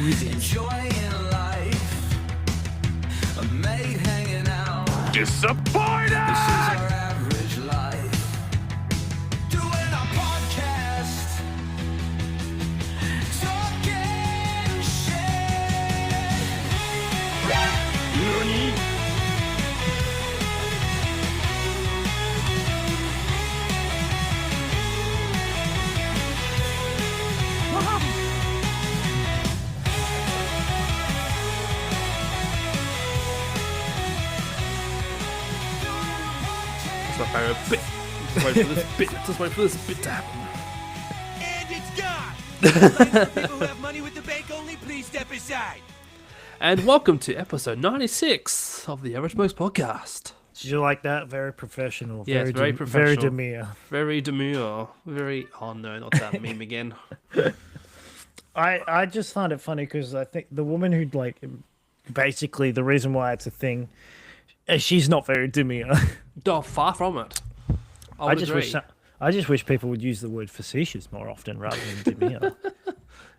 Uzis. Enjoying life, a mate hanging out. Disappointed! This is our average life. Doing a podcast, talking shit. Nani? That's my favourite bit. Just wait for this bit. Just wait for this bit to happen. And it's gone! People who have money with the bank only, please step aside. And welcome to episode 96 of the Average Blokes podcast. Did you like that? Very professional. Yes, very Very professional. demure. Very demure. Very. Oh no, not that meme again. I just find it funny because I think the woman who'd basically the reason why it's a thing, she's not very demure. Oh, far from it. I would agree. I just wish people would use the word facetious more often rather than demure.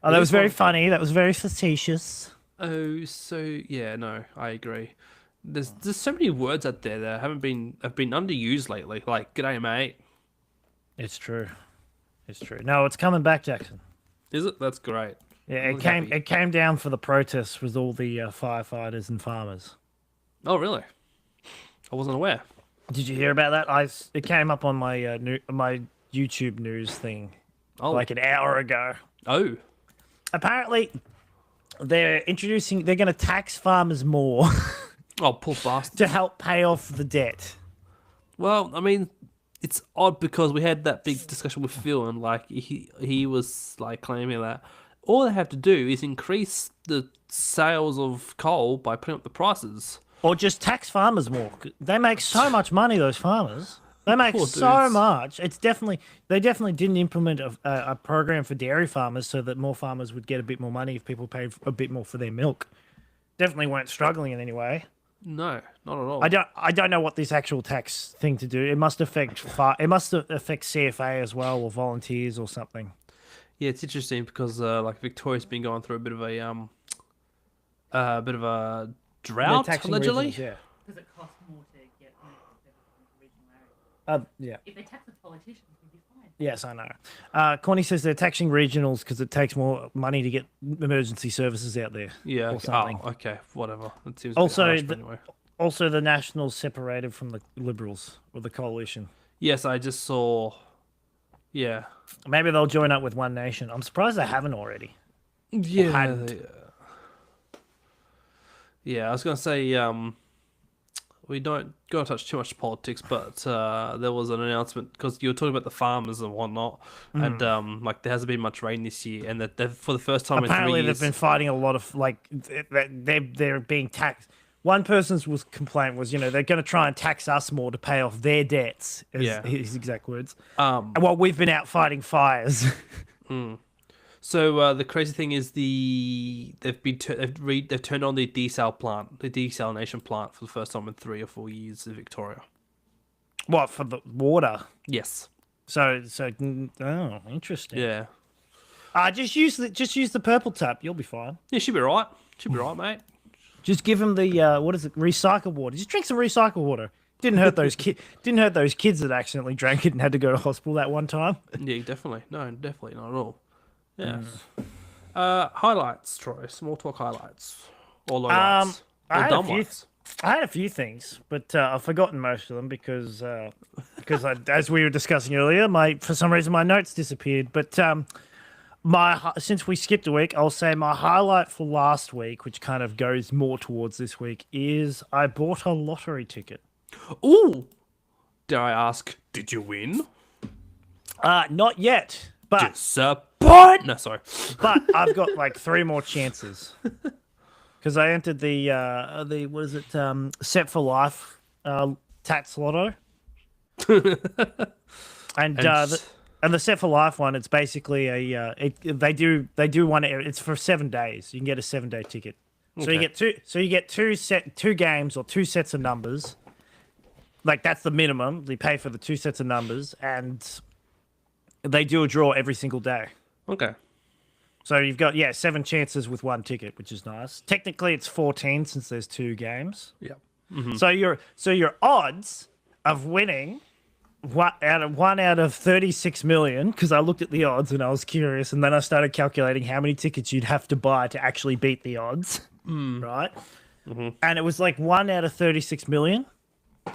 Oh, that was very funny. That was very facetious. Oh, so yeah, no, I agree. There's so many words out there that have been underused lately. Like, "G'day, mate." It's true. It's true. No, it's coming back, Jackson. Is it? That's great. Yeah, I'm it came. happy. It came down for the protests with all the firefighters and farmers. Oh, really? I wasn't aware. Did you hear about that? It came up on my my YouTube news thing Oh, like an hour ago. oh, Apparently, they're going to tax farmers more oh, poor bastard. to help pay off the debt. Well, I mean, it's odd because we had that big discussion with Phil, and like he was like claiming that all they have to do is increase the sales of coal by putting up the prices. Or just tax farmers more. They make so much money, those farmers. They make Poor so dudes. much. They definitely didn't implement a program for dairy farmers so that more farmers would get a bit more money if people paid a bit more for their milk. Definitely weren't struggling in any way. No, not at all. I don't know what this actual tax thing to do. It must affect CFA as well, or volunteers or something. Yeah, it's interesting because like Victoria's been going through a bit of a drought They're taxing allegedly. regionals, Because it costs more to get rid of the regional area. yeah. If they tax the politicians, we'd be fine. Yes, I know. Corny says they're taxing regionals because it takes more money to get emergency services out there. Yeah. Or something. Oh, okay. Whatever. It seems Also, a bit harsh, but anyway. Also, the Nationals separated from the Liberals or the coalition. Yes, I just saw. Yeah. Maybe they'll join up with One Nation. I'm surprised they haven't already. Yeah. hadn't. Yeah, I was gonna say we don't go touch too much politics, but there was an announcement because you were talking about the farmers and whatnot, and like there hasn't been much rain this year, and that for the first time Apparently, in 3 years, they've been fighting a lot of they're being taxed. One person's complaint was, they're going to try and tax us more to pay off their debts. His exact words. And while we've been out fighting fires. So the crazy thing is they've turned on the desalination plant for the first time in 3 or 4 years in Victoria. What, for the water? Yes. So interesting. Yeah. Just use the purple tap. You'll be fine. Yeah, should be right. Should be right, mate. Just give them the recycled water. Just drink some recycled water. Didn't hurt those kids that accidentally drank it and had to go to hospital that one time. Yeah, definitely. No, definitely not at all. Yeah. Highlights, Troy. Small talk highlights. Or lowlights. Or dumb ones. I had a few things, but I've forgotten most of them because as we were discussing earlier, for some reason my notes disappeared. But since we skipped a week, I'll say my highlight for last week, which kind of goes more towards this week, is I bought a lottery ticket. Ooh! Dare I ask, did you win? Not yet, but Disappoint! No, sorry. but I've got like 3 more chances because I entered the what is it? Set for Life Tats Lotto, and the Set for Life one. It's basically they do one. It's for 7 days. You can get a 7-day ticket. So you get two. So you get two games or 2 sets of numbers. Like that's the minimum. They pay for the 2 sets of numbers, and they do a draw every single day. Okay. So you've got 7 chances with 1 ticket, which is nice. Technically, it's 14 since there's 2 games. Yeah. So your odds of winning one out of 36 million, because I looked at the odds and I was curious, and then I started calculating how many tickets you'd have to buy to actually beat the odds, right? And it was like 1 out of 36 million.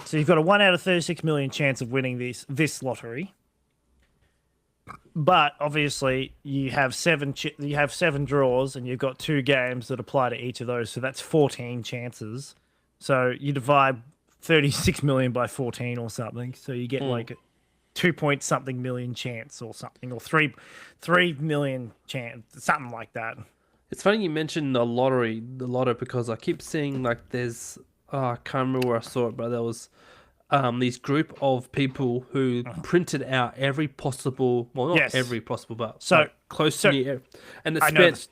So you've got a 1 out of 36 million chance of winning this lottery. But obviously, you have 7 draws, and you've got 2 games that apply to each of those. So that's 14 chances. So you divide 36 million by 14 or something. So you get like a 2 point something million chance or something, or 3 million chance, something like that. It's funny you mentioned the lotto, because I keep seeing like there's I can't remember where I saw it, but there was these group of people who printed out every possible, well, not Yes. every possible, but So- like close so- to near, and it I know spent. this.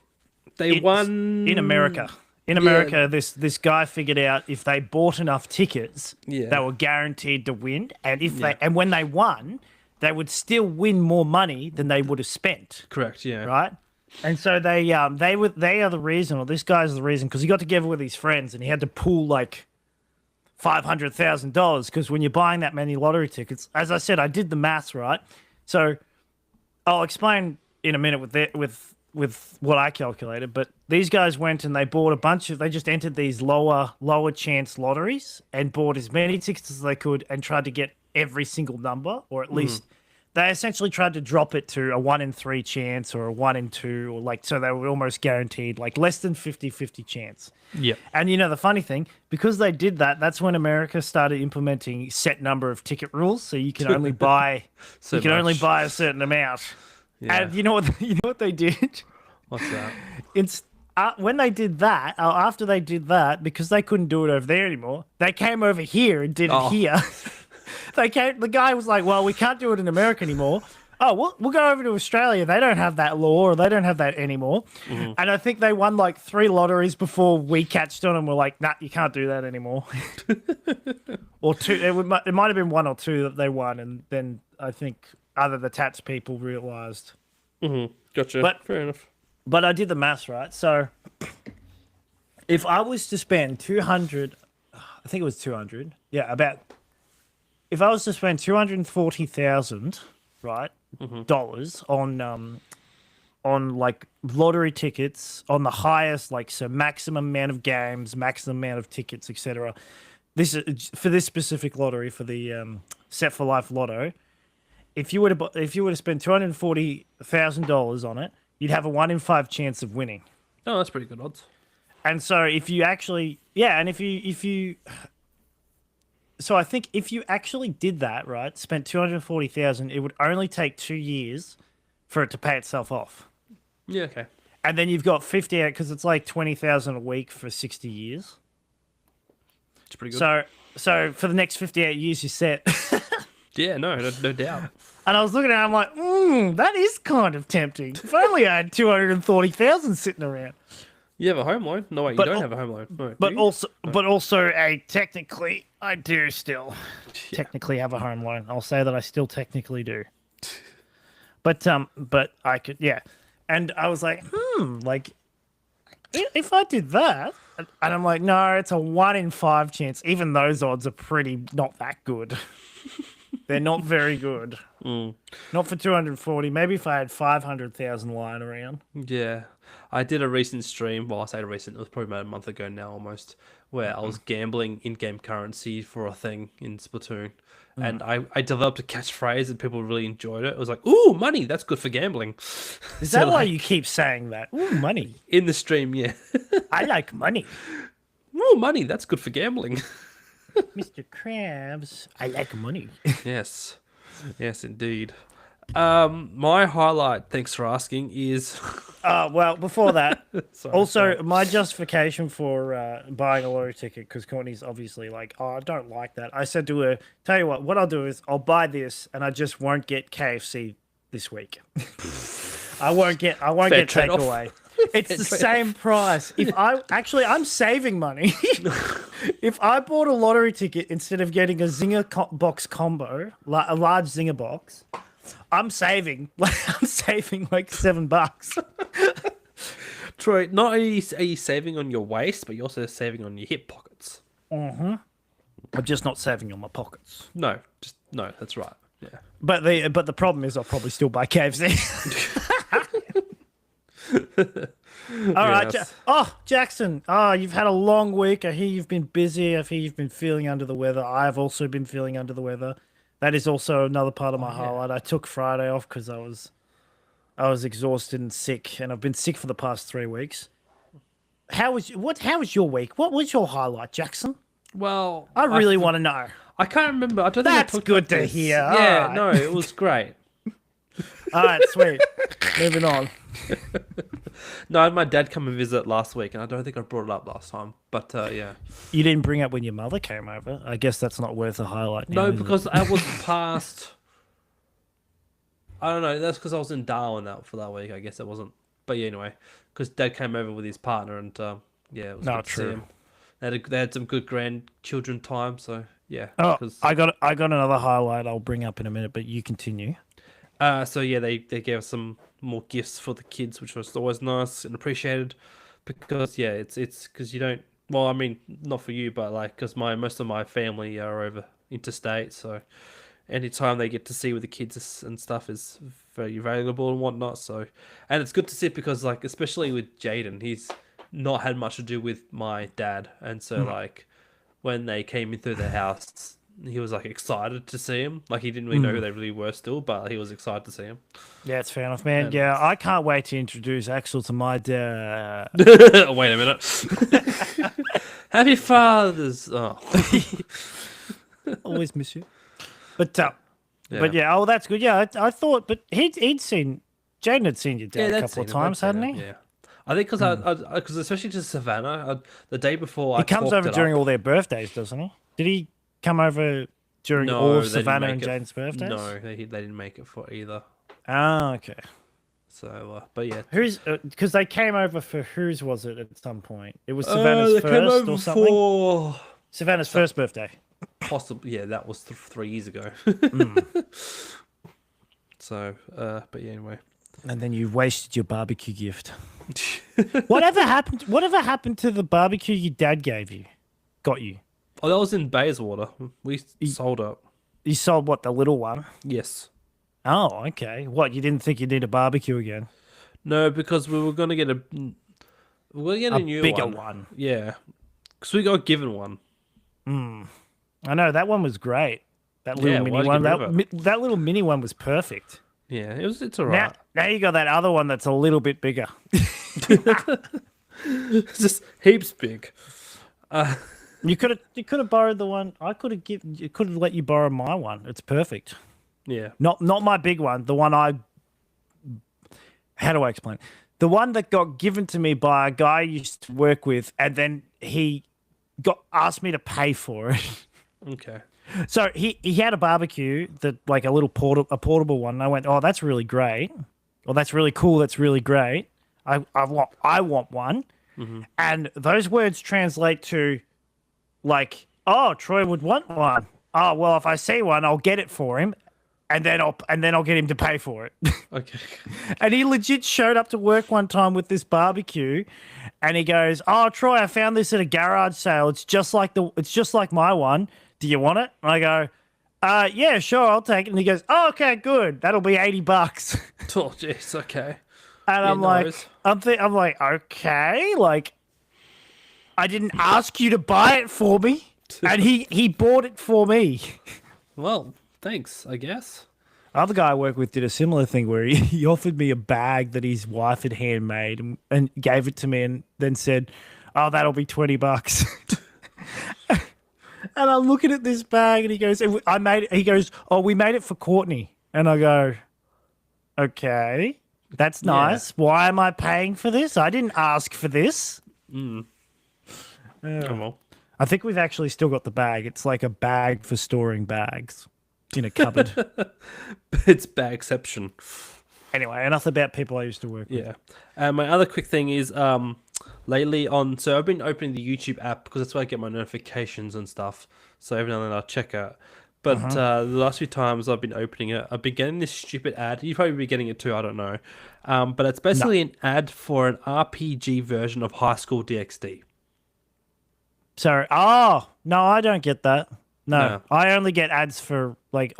They won In America. In America, this guy figured out if they bought enough tickets, Yeah. they were guaranteed to win, and when they won, they would still win more money than they would have spent. Correct, yeah. Right? And so they are the reason, or this guy's the reason, because he got together with his friends and he had to pool like $500,000, because when you're buying that many lottery tickets, as I said, I did the maths, right? So I'll explain in a minute with what I calculated, but these guys went and they bought they just entered these lower chance lotteries and bought as many tickets as they could and tried to get every single number, or at least they essentially tried to drop it to a 1 in 3 chance or a 1 in 2, or like, so they were almost guaranteed like less than 50-50 chance. Yep. And the funny thing, because they did that, that's when America started implementing set number of ticket rules, so you can only buy only much. buy a certain amount. Yeah. And you know what they did? What's that? It's when they did that, after they did that, because they couldn't do it over there anymore, they came over here and did it here. The guy was like, well, we can't do it in America anymore. Oh, we'll go over to Australia. They don't have that law, or they don't have that anymore. And I think they won like 3 lotteries before we catched on and were like, nah, you can't do that anymore. Or 2. It might have been 1 or 2 that they won. And then I think other the Tats people realised. Gotcha. But- Fair enough. But I did the maths, right? So if I was to spend 200, I think it was 200. Yeah, if I was to spend 240,000, right, dollars on like lottery tickets on the highest, like, so maximum amount of games, maximum amount of tickets, etc. This is for this specific lottery, for the Set for Life Lotto. If you were to spend $240,000 on it, you'd have a 1 in 5 chance of winning. Oh, that's pretty good odds. And so if you actually, and if you, so I think if you actually did that, right, spent 240,000, it would only take 2 years for it to pay itself off. Yeah, okay. And then you've got 58, because it's like 20,000 a week for 60 years. It's pretty good. So for the next 58 years, you're set. Yeah, no doubt. And I was looking at it, I'm like, that is kind of tempting. If only I had 240,000 sitting around. You have a home loan? No, wait, you But don't al- have a home loan. No, But do you? also, technically, I do still technically have a home loan. I'll say that I still technically do. But I could, and I was like, like, if I did that, and I'm like, no, it's a 1 in 5 chance. Even those odds are pretty not that good. They're not very good. Not for 240. Maybe if I had 500,000 lying around. Yeah. I did a recent stream. Well, I say recent. It was probably about a month ago now almost. Where I was gambling in-game currency for a thing in Splatoon. And I developed a catchphrase and people really enjoyed it. It was like, ooh, money. That's good for gambling. Is that why you keep saying that? Ooh, money. In the stream, yeah. I like money. Ooh, money. That's good for gambling. Mr. Krabs, I like money. Yes. Yes, indeed. My highlight, thanks for asking, is... Well, before that, Sorry, also sorry. my justification for buying a lottery ticket, because Courtney's obviously like, oh, I don't like that. I said to her, tell you what I'll do is I'll buy this and I just won't get KFC this week. I won't get trade-off. takeaway. It's the same price. I'm saving money. If I bought a lottery ticket instead of getting a Zinger box combo, a large Zinger box, I'm saving like $7. Troy, not only are you saving on your waist, but you're also saving on your hip pockets. I'm just not saving on my pockets. No, that's right. Yeah. But the problem is I'll probably still buy KFC. All right. Yes. Jackson. Oh, you've had a long week. I hear you've been busy. I hear you've been feeling under the weather. I have also been feeling under the weather. That is also another part of my highlight. I took Friday off because I was exhausted and sick, and I've been sick for the past 3 weeks. How was your week? What was your highlight, Jackson? Well, I really want to know. I can't remember. I don't think That's I talked good about to this. hear. Yeah, Alright. no, it was great. All right, sweet. Moving on. No, I had my dad come and visit last week, and I don't think I brought it up last time. But yeah, You didn't bring up when your mother came over. I guess that's not worth a highlight. Now, no, is it? because I was past. I don't know. That's because I was in Darwin for that week. I guess it wasn't. But yeah, anyway, because Dad came over with his partner, and yeah, it was No, good to see true. him. They had some good grandchildren time, so yeah. Oh, 'cause- I got another highlight I'll bring up in a minute, but you continue. So yeah, they gave us some more gifts for the kids, which was always nice and appreciated. Because yeah, it's because you don't. Well, I mean, not for you, but like because most of my family are over interstate, so anytime they get to see with the kids and stuff is very valuable and whatnot. So, and it's good to see because like especially with Jaden, he's not had much to do with my dad, and so like when they came into the house. He was like excited to see him. Like he didn't really know who they really were still, but he was excited to see him. Yeah, it's fair enough, man. And- Yeah, I can't wait to introduce Axel to my dad. Wait a minute. Happy Father's. Oh, Always miss you. But yeah, oh, that's good. Yeah, I thought, but he'd seen Jaden had seen your dad a that's couple of it, times, that's hadn't it, he? Yeah. I think because especially to Savannah, the day before He comes over during all their birthdays, doesn't he? Did he come over during all of Savannah and Jaden's birthdays? No, they didn't make it for either. Ah, okay. So, but yeah. Who's because they came over for whose was it at some point? It was Savannah's They came first over or something. for Savannah's first birthday. possibly. Yeah, that was 3 years ago. So, but yeah, anyway. And then you wasted your barbecue gift. Whatever happened to the barbecue your dad gave you? Got you. Oh, that was in Bayswater. We sold it. You sold what, the little one? Yes. Oh, okay. What, you didn't think you'd need a barbecue again? No, because we were gonna get a new bigger one. one. Yeah, because we got given one. I know that one was great. That little Yeah, mini why'd you one. get rid of That little mini one was perfect. Yeah, it's alright. Now you got that other one that's a little bit bigger. It's just heaps big. You could have borrowed the one I could have let you borrow my one. It's perfect. Yeah. Not my big one. The one how do I explain? The one that got given to me by a guy I used to work with, and then he asked me to pay for it. Okay. So he had a barbecue that like a little portable one. And I went, oh, that's really great. Well, that's really cool. That's really great. I want one. And those words translate to like, oh, Troy would want one. Oh, well, if I see one, I'll get it for him, and then I'll get him to pay for it. Okay. And he legit showed up to work one time with this barbecue, and he goes, "Oh, Troy, I found this at a garage sale. It's just like my one. Do you want it?" And I go, yeah, sure, I'll take it." And he goes, "Oh, okay, good. That'll be $80." Oh, jeez. Okay. And Yeah, I'm no like, worries. I'm like, okay, like, I didn't ask you to buy it for me, and he bought it for me. Well, thanks. I guess. Other guy I work with did a similar thing where he offered me a bag that his wife had handmade and gave it to me, and then said, "Oh, that'll be $20." And I'm looking at this bag, and he goes, He goes, "Oh, we made it for Courtney," and I go, "Okay." That's nice. Why am I paying for this? I didn't ask for this. Oh, well. I think we've actually still got the bag. It's like a bag for storing bags in a cupboard. It's bagception. Anyway, enough about people I used to work with. Yeah. My other quick thing is lately so I've been opening the YouTube app because that's where I get my notifications and stuff. So every now and then I'll check it. But the last few times I've been opening it, I've been getting this stupid ad. You've probably been getting it too, I don't know. But it's basically an ad for an RPG version of High School DxD. Sorry. Oh, no, I don't get that. No, No. I only get ads for like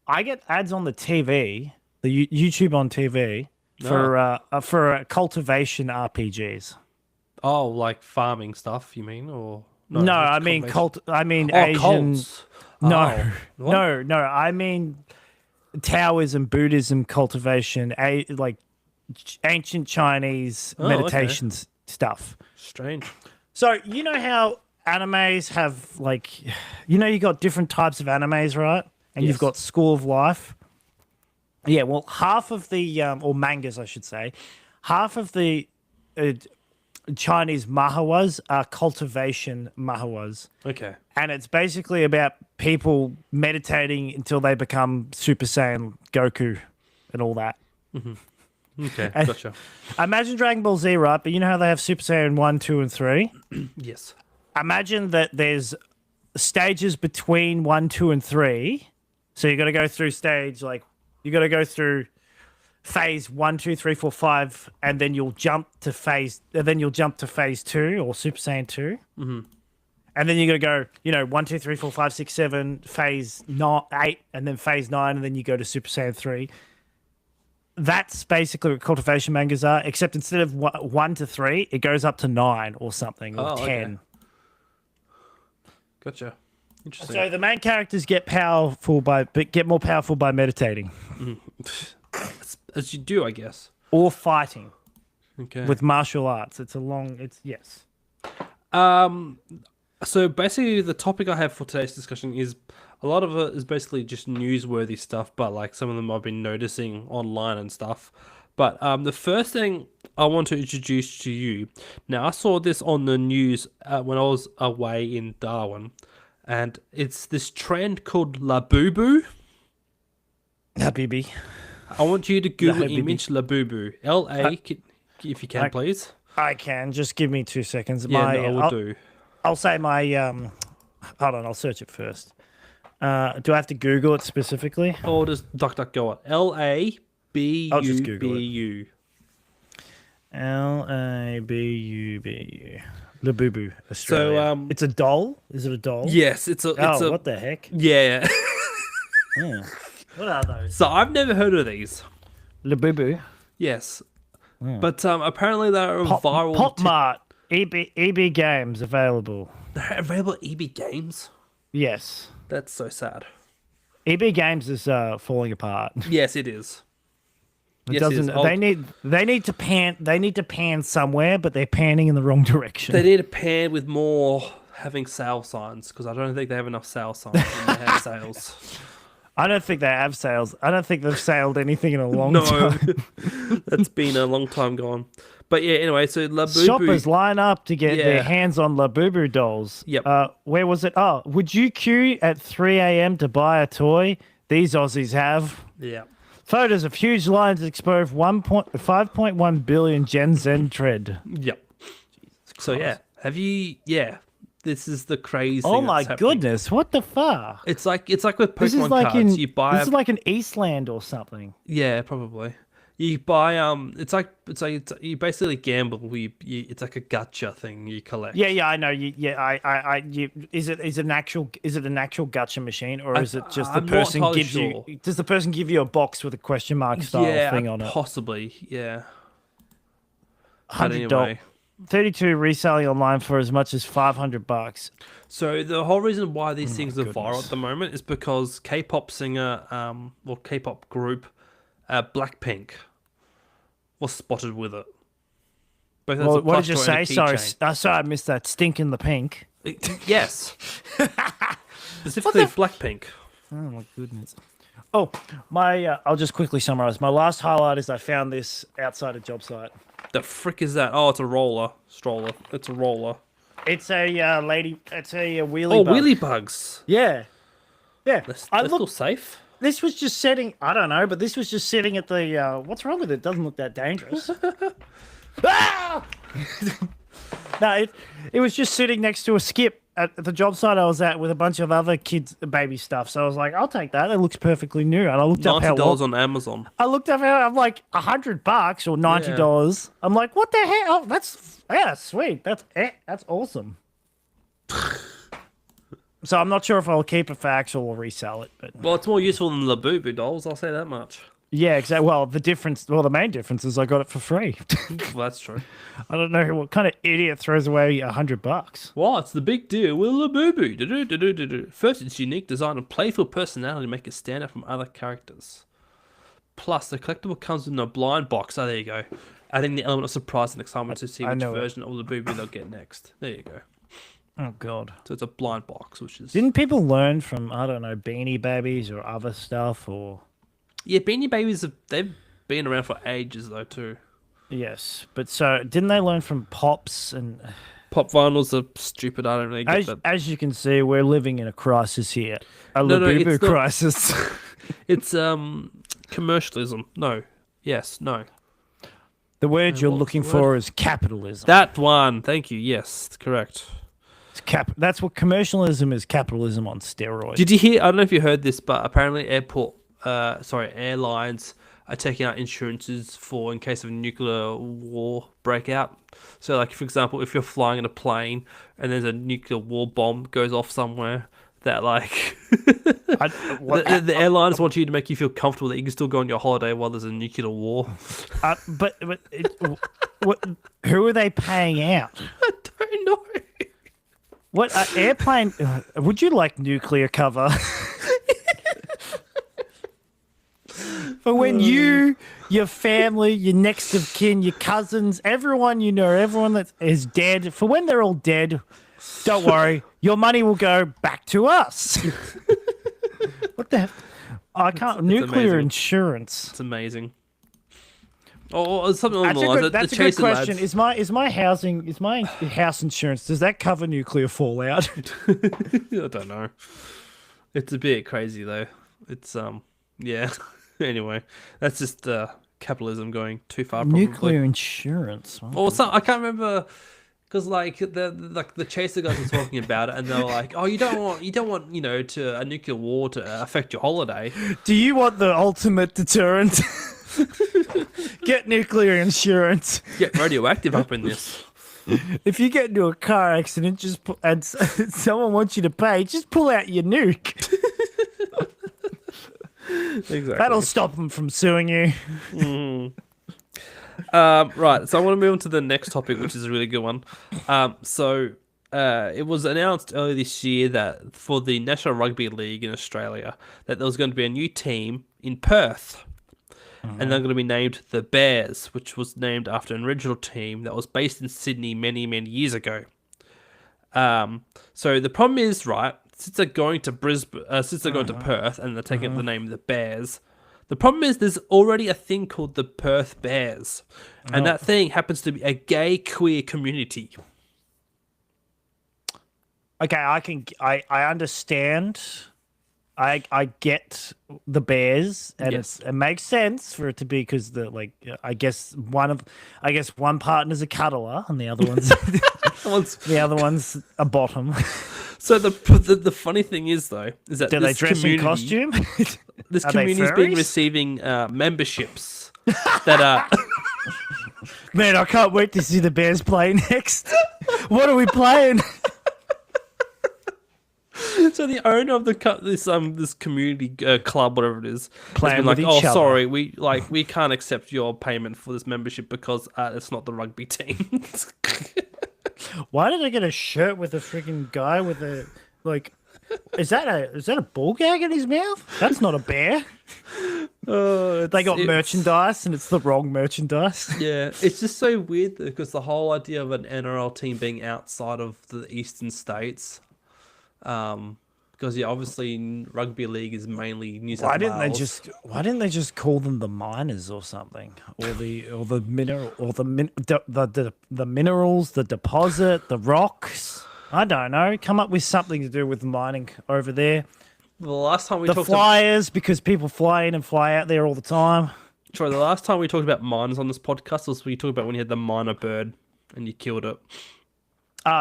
I get ads on the TV, the YouTube on TV for cultivation RPGs. Oh, like farming stuff, you mean? Or No, it's I mean cultivation. I mean Oh, Asian. cults. No, Oh, what? no. I mean Taoism, Buddhism, cultivation, like ancient Chinese Oh, okay. meditations stuff. Strange. So you know how animes have like, you got different types of animes, right? And Yes. you've got School of Life. Yeah, well, half of the or mangas, I should say, half of the Chinese manhwas are cultivation manhwas. Okay. And it's basically about people meditating until they become Super Saiyan Goku and all that. Okay, And- gotcha. Imagine Dragon Ball Z, right? But you know how they have Super Saiyan 1, 2, and 3? Yes. Imagine that there's stages between 1, 2, and 3. So you got to go through you got to go through phase 1, 2, 3, 4, 5, and then you'll jump to phase 2 or Super Saiyan 2. Mm-hmm. And then you got to go, 1, 2, 3, 4, 5, 6, 7, phase 8, and then phase 9, and then you go to Super Saiyan 3. That's basically what cultivation mangas are, except instead of 1 to 3, it goes up to 9 or something, or Oh, 10. okay. Gotcha. Interesting. So the main characters get more powerful by meditating As you do, I guess. or fighting Okay. with martial arts. Yes. So basically, the topic I have for today's discussion is a lot of it is basically just newsworthy stuff, but like some of them I've been noticing online and stuff. But the first thing I want to introduce to you, now I saw this on the news when I was away in Darwin, and it's this trend called Labubu. Habibi. I want you to Google Labubu. image Labubu. L-A, if you can, please. I can. Just give me 2 seconds. Yeah, no, I will I'll, do. I'll say my hold on, I'll search it first. Do I have to Google it specifically? Or just DuckDuckGo it. I'll just Google it. Labubu. Labubu. Labubu, Australia. So, it's a doll? Is it a doll? Yes, it's a. What the heck? Yeah. Yeah. What are those? So I've never heard of these. Labubu. Yes, but apparently they're a viral. Pop Mart. EB Games available. They're available at EB Games. Yes. That's so sad. EB Games is falling apart. Yes, it is. It Yes, it is. doesn't. They need to pan. They need to pan somewhere, but they're panning in the wrong direction. They need a pan with more having sale signs because I don't think they have enough sale signs when they have sales. I don't think they have sales. I don't think they've sailed anything in a long No, time. that's been a long time gone. But yeah, anyway, so Labubu. Shoppers line up to get Yeah. their hands on Labubu dolls. Yep. Where was it? Oh, would you queue at 3 a.m. to buy a toy? These Aussies have. Yeah. Photos of huge lines expose 5.1 billion Gen Z tread. Yep. So yeah, have you? Yeah, this is the crazy. Oh thing my that's happening. goodness! What the fuck? It's like with Pokemon This is like cards. You buy. This is like an Eastland or something. Yeah, probably. You buy it's like you basically gamble. It's like a gacha thing you collect. Yeah, I know. Is it an actual gacha machine, or is it just the I'm not person entirely gives sure. you? Does the person give you a box with a question mark style thing on it? Possibly. Yeah. But $100. anyway, 32 reselling online for as much as $500. so the whole reason why these things are viral goodness. at the moment is because K-pop singer, or K-pop group, Blackpink, was spotted with it. Both as a Well, what plush did you toy and a say? Sorry, keychain. sorry, I missed that. Stink in the pink. Yes. Specifically Blackpink. Oh my goodness. Oh, I'll just quickly summarize. My last highlight is I found this outside a job site. The frick is that? Oh, it's a stroller. It's a roller. It's a lady. It's a wheelie. Oh, bug. wheelie bugs. Yeah. Yeah. That's I still look. safe. This was just sitting. I don't know, but this was just sitting at the. What's wrong with it? Doesn't look that dangerous. Ah! No, it was just sitting next to a skip at the job site I was at with a bunch of other kids, baby stuff. So I was like, I'll take that. It looks perfectly new. And I looked up how $90 on Amazon. I looked up how I'm like $100 or $90. I'm like, what the hell? Oh, that's sweet. That's awesome. So I'm not sure if I'll keep it for actual or resell it, but Well, it's more useful than the Boo Boo dolls. I'll say that much. yeah, exactly. Well, the main difference is I got it for free. Well, that's true. I don't know what kind of idiot throws away $100. Well, it's the big deal with the Boo Boo. Do-do-do-do-do-do. First, its unique design and playful personality make it stand out from other characters. Plus, the collectible comes in a blind box. Oh, there you go. Adding the element of surprise and excitement to see I which know it. version of the Boo Boo they'll get next. There you go. Oh God! So it's a blind box, which is... Didn't people learn from I don't know Beanie Babies or other stuff or? Yeah, Beanie Babies, they've been around for ages, though, too. Yes, but so didn't they learn from Pops and? Pop vinyls are stupid. I don't really get that. As you can see, we're living in a crisis here. A No, Labubu it's not- crisis. It's commercialism. No. Yes. No. The word you're what's looking the for is capitalism. That one. Thank you. Yes, correct. That's what commercialism is. Capitalism on steroids. Did you hear? I don't know if you heard this, but apparently airlines are taking out insurances for in case of a nuclear war breakout. So, like for example, if you're flying in a plane and there's a nuclear war bomb goes off somewhere, that like the airlines want you to make you feel comfortable that you can still go on your holiday while there's a nuclear war. What? Who are they paying out? I don't know. What airplane? Would you like nuclear cover? For when you, your family, your next of kin, your cousins, everyone you know, everyone that is dead, for when they're all dead, don't worry, your money will go back to us. What the? I can't. Nuclear amazing. insurance. It's amazing. Or something along That's the a lines. good, that's the a good Chasing question. Lads. Is my house insurance? Does that cover nuclear fallout? I don't know. It's a bit crazy though. It's yeah. Anyway, that's just capitalism going too far. Probably. Nuclear insurance. Or some, I can't remember because like the Chaser guys were talking about it, and they were like, "Oh, you don't want to a nuclear war to affect your holiday." Do you want the ultimate deterrent? Get nuclear insurance. Get radioactive up in this. If you get into a car accident, and someone wants you to pay, just pull out your nuke. Exactly. That'll stop them from suing you. Right, so I want to move on to the next topic, which is a really good one. It was announced earlier this year that for the National Rugby League in Australia, that there was going to be a new team in Perth. And they're going to be named the Bears, which was named after an original team that was based in Sydney many, many years ago. So the problem is, right, since they're going to Perth and they're taking up the name the Bears, the problem is there's already a thing called the Perth Bears, and that thing happens to be a gay queer community. Okay, I understand. I get the Bears, and Yes. it makes sense for it to be because I guess one partner's a cuddler and the other one's a bottom. So the funny thing is though is that Do they this dress in community- costume? This Are they community is being furries? receiving memberships that are. Man, I can't wait to see the Bears play next. What are we playing? So the owner of this community club, whatever it is, Playing has been with like, each "Oh, other." sorry, we can't accept your payment for this membership because it's not the rugby team." Why did I get a shirt with a freaking guy with a like? Is that a ball gag in his mouth? That's not a bear. They got merchandise and it's the wrong merchandise. Yeah, it's just so weird because the whole idea of an NRL team being outside of the eastern states, because obviously rugby league is mainly New South Wales. Why didn't they just call them the miners or something, or the minerals, the deposit, the rocks? I don't know. Come up with something to do with mining over there. The last time we The talked flyers, because people fly in and fly out there all the time. Troy, the last time we talked about miners on this podcast was we talked about when you had the miner bird and you killed it.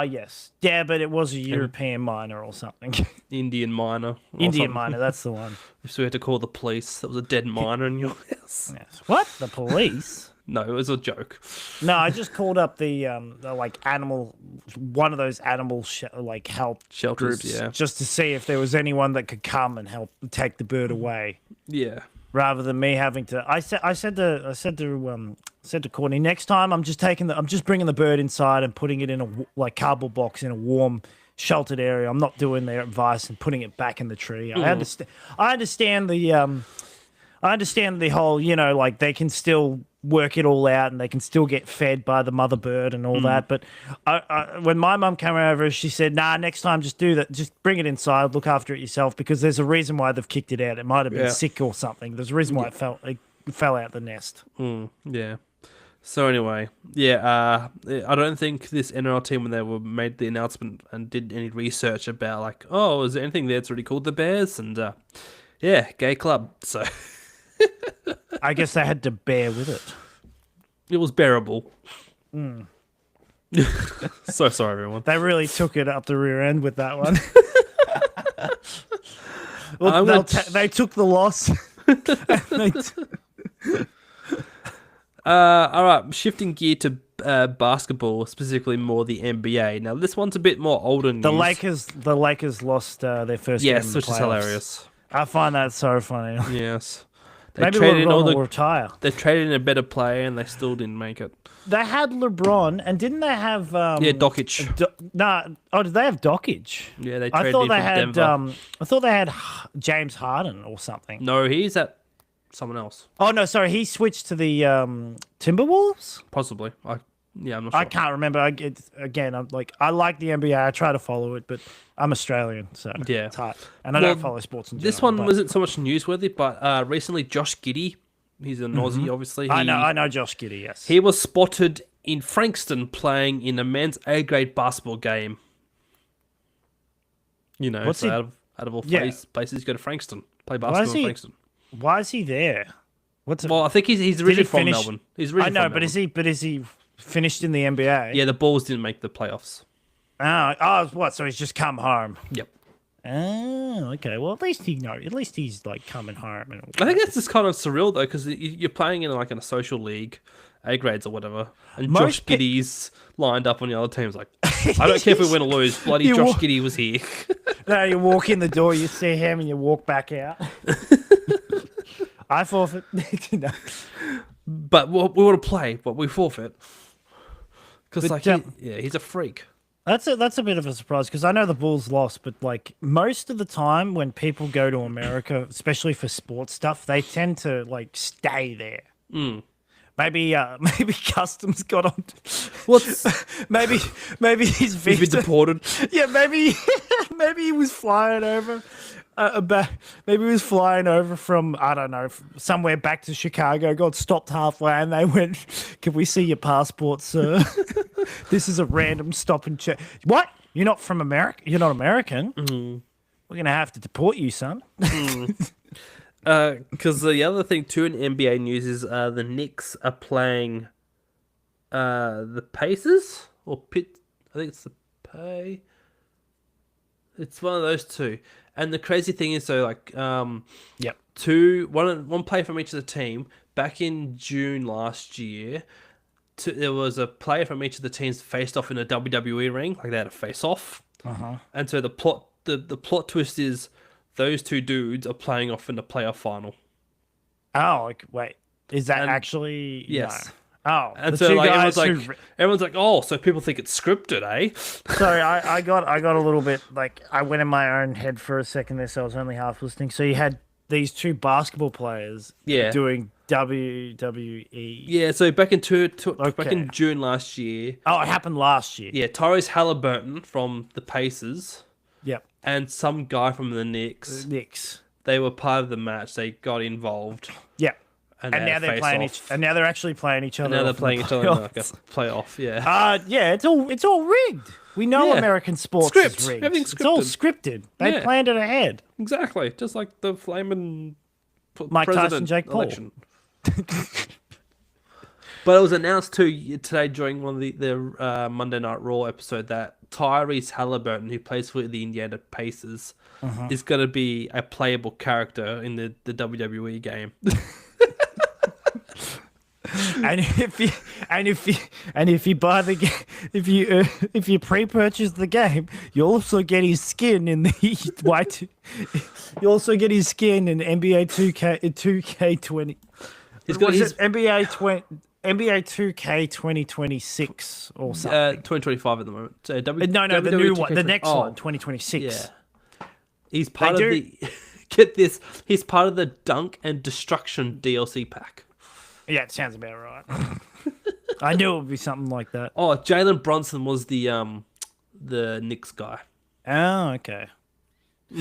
Yes. Yeah, but it was a European minor or something. Indian miner. or Indian something. minor, that's the one. So we had to call the police. That was a dead miner in your house. Yes. What? The police? No, it was a joke. No, I just called up the like animal, one of those animal like help Shelters, groups, yeah. just to see if there was anyone that could come and help take the bird away, Yeah. rather than me having to. I said to Courtney, next time I'm just bringing the bird inside and putting it in a like cardboard box in a warm, sheltered area. I'm not doing their advice and putting it back in the tree. I understand. I understand the whole, like they can still work it all out and they can still get fed by the mother bird and all that. But when my mum came over, she said, nah, next time just do that. Just bring it inside, look after it yourself, because there's a reason why they've kicked it out. It might have been sick or something. There's a reason why it fell out the nest. Yeah. So anyway, I don't think this NRL team, when they made the announcement and did any research about like, oh, is there anything there that's really called the Bears? And gay club. So I guess they had to bear with it. it was bearable. So sorry, everyone. They really took it up the rear end with that one. I'm Look, gonna they took the loss. All right, shifting gear to basketball, specifically more the NBA. Now, this one's a bit more older news. The Lakers lost their first game in Yes, the which is playoffs. hilarious. I find that so funny. Yes. Maybe traded in LeBron all will retire. They traded in a better player and they still didn't make it. They had LeBron, and didn't they have? Dokic. Did they have Dokic? Yeah, they I traded thought him they from had. Denver. I thought they had James Harden or something. No, he's at someone else. Oh no, sorry, he switched to the Timberwolves. Possibly. I'm not sure. I can't remember. I like the NBA. I try to follow it, but I'm Australian, so Yeah. it's hard. And I don't follow sports in general. This one but wasn't so much newsworthy, but recently Josh Giddey, he's an Aussie, obviously. I know Josh Giddey. Yes. He was spotted in Frankston playing in a men's A-grade basketball game. What's so he- out of all Yeah. places, go to Frankston, play is basketball in he- Frankston. Why is he there? Well, I think he's originally from finish- Melbourne. He's I originally know, from but Melbourne. is he finished in the NBA? Yeah, the Bulls didn't make the playoffs. What? So he's just come home. Yep. Oh, okay. Well, at least he's like coming home. And I think that's just kind of surreal though, because you're playing in like in a social league, A grades or whatever, and Josh Giddey's lined up on the other teams. Like, I don't care if we win or lose. Bloody You Josh wa- Giddey was here. No, you walk in the door, you see him, and you walk back out. I forfeit. No. But we want to play, but we forfeit. Because But, he's a freak. That's a bit of a surprise because I know the Bulls lost, but like most of the time when people go to America, especially for sports stuff, they tend to like stay there. Maybe customs got on. What's Maybe his he's been visa. deported? Yeah, maybe he was flying over. Maybe he was flying over from, I don't know, somewhere back to Chicago, got stopped halfway, and they went, "Can we see your passport, sir?" This is a random stop and check. What? You're not from America? You're not American? We're going to have to deport you, son. Because the other thing too in NBA news is the Knicks are playing the Pacers or Pitt. I think it's the Pay. It's one of those two. And the crazy thing is, so like, Yep. one player from each of the team back in June last year. There was a player from each of the teams faced off in a WWE ring, like they had a face off. And so the plot twist is those two dudes are playing off in the playoff final. Oh, like, wait. Is that And- actually? Yes. No. Oh, And the so two like guys everyone's like, oh, so people think it's scripted, eh? Sorry, I got a little bit like I went in my own head for a second there, so I was only half listening. So you had these two basketball players, Yeah. doing WWE. Yeah, so back in back Okay. in June last year, Oh, it happened last year. yeah, Tyrese Halliburton from the Pacers Yep. and some guy from the Knicks, Knicks. they were part of the match. They got involved, Yep. and And they now had a they're playing face-off. and now they're actually playing each other. And now they're off in playing the each other in like a playoffs. playoff. Yeah, Yeah, it's all rigged. We know Yeah. American sports Script. is rigged. Everything's It's all scripted. scripted. They Yeah. planned it ahead. exactly. Just like the flaming Mike Tyson, president Jake Paul. election. But it was announced too today during one of the Monday Night Raw episode that Tyrese Halliburton, who plays for the Indiana Pacers, is going to be a playable character in the WWE game. And if you buy the if you pre-purchase the game, you also get his skin in the white. You also get his skin in NBA 2K20. He's got his NBA 2K 2026 or something. 2025 at the moment. So No, the new one, the next Oh, one, 2026. Yeah, he's part of do- the. Get this, he's part of the Dunk and Destruction DLC pack. Yeah, it sounds about right. I knew it would be something like that. Oh, Jalen Brunson was the Knicks guy. Oh, okay.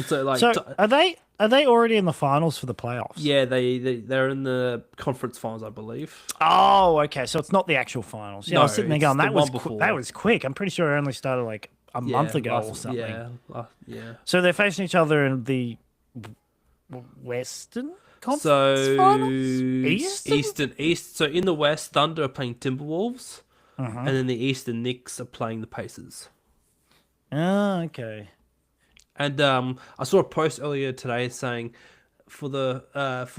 So like, So are they already in the finals for the playoffs? yeah, they're in the conference finals, I believe. Oh, okay. So it's not the actual finals. Yeah, I was No, sitting there it's going, the that was one before. that was quick. I'm pretty sure it only started like a month ago or something. Yeah. So they're facing each other in the Western Conference So finals? East. So in the West, Thunder are playing Timberwolves, Uh-huh. and then the Eastern Knicks are playing the Pacers. Oh, okay. And I saw a post earlier today saying for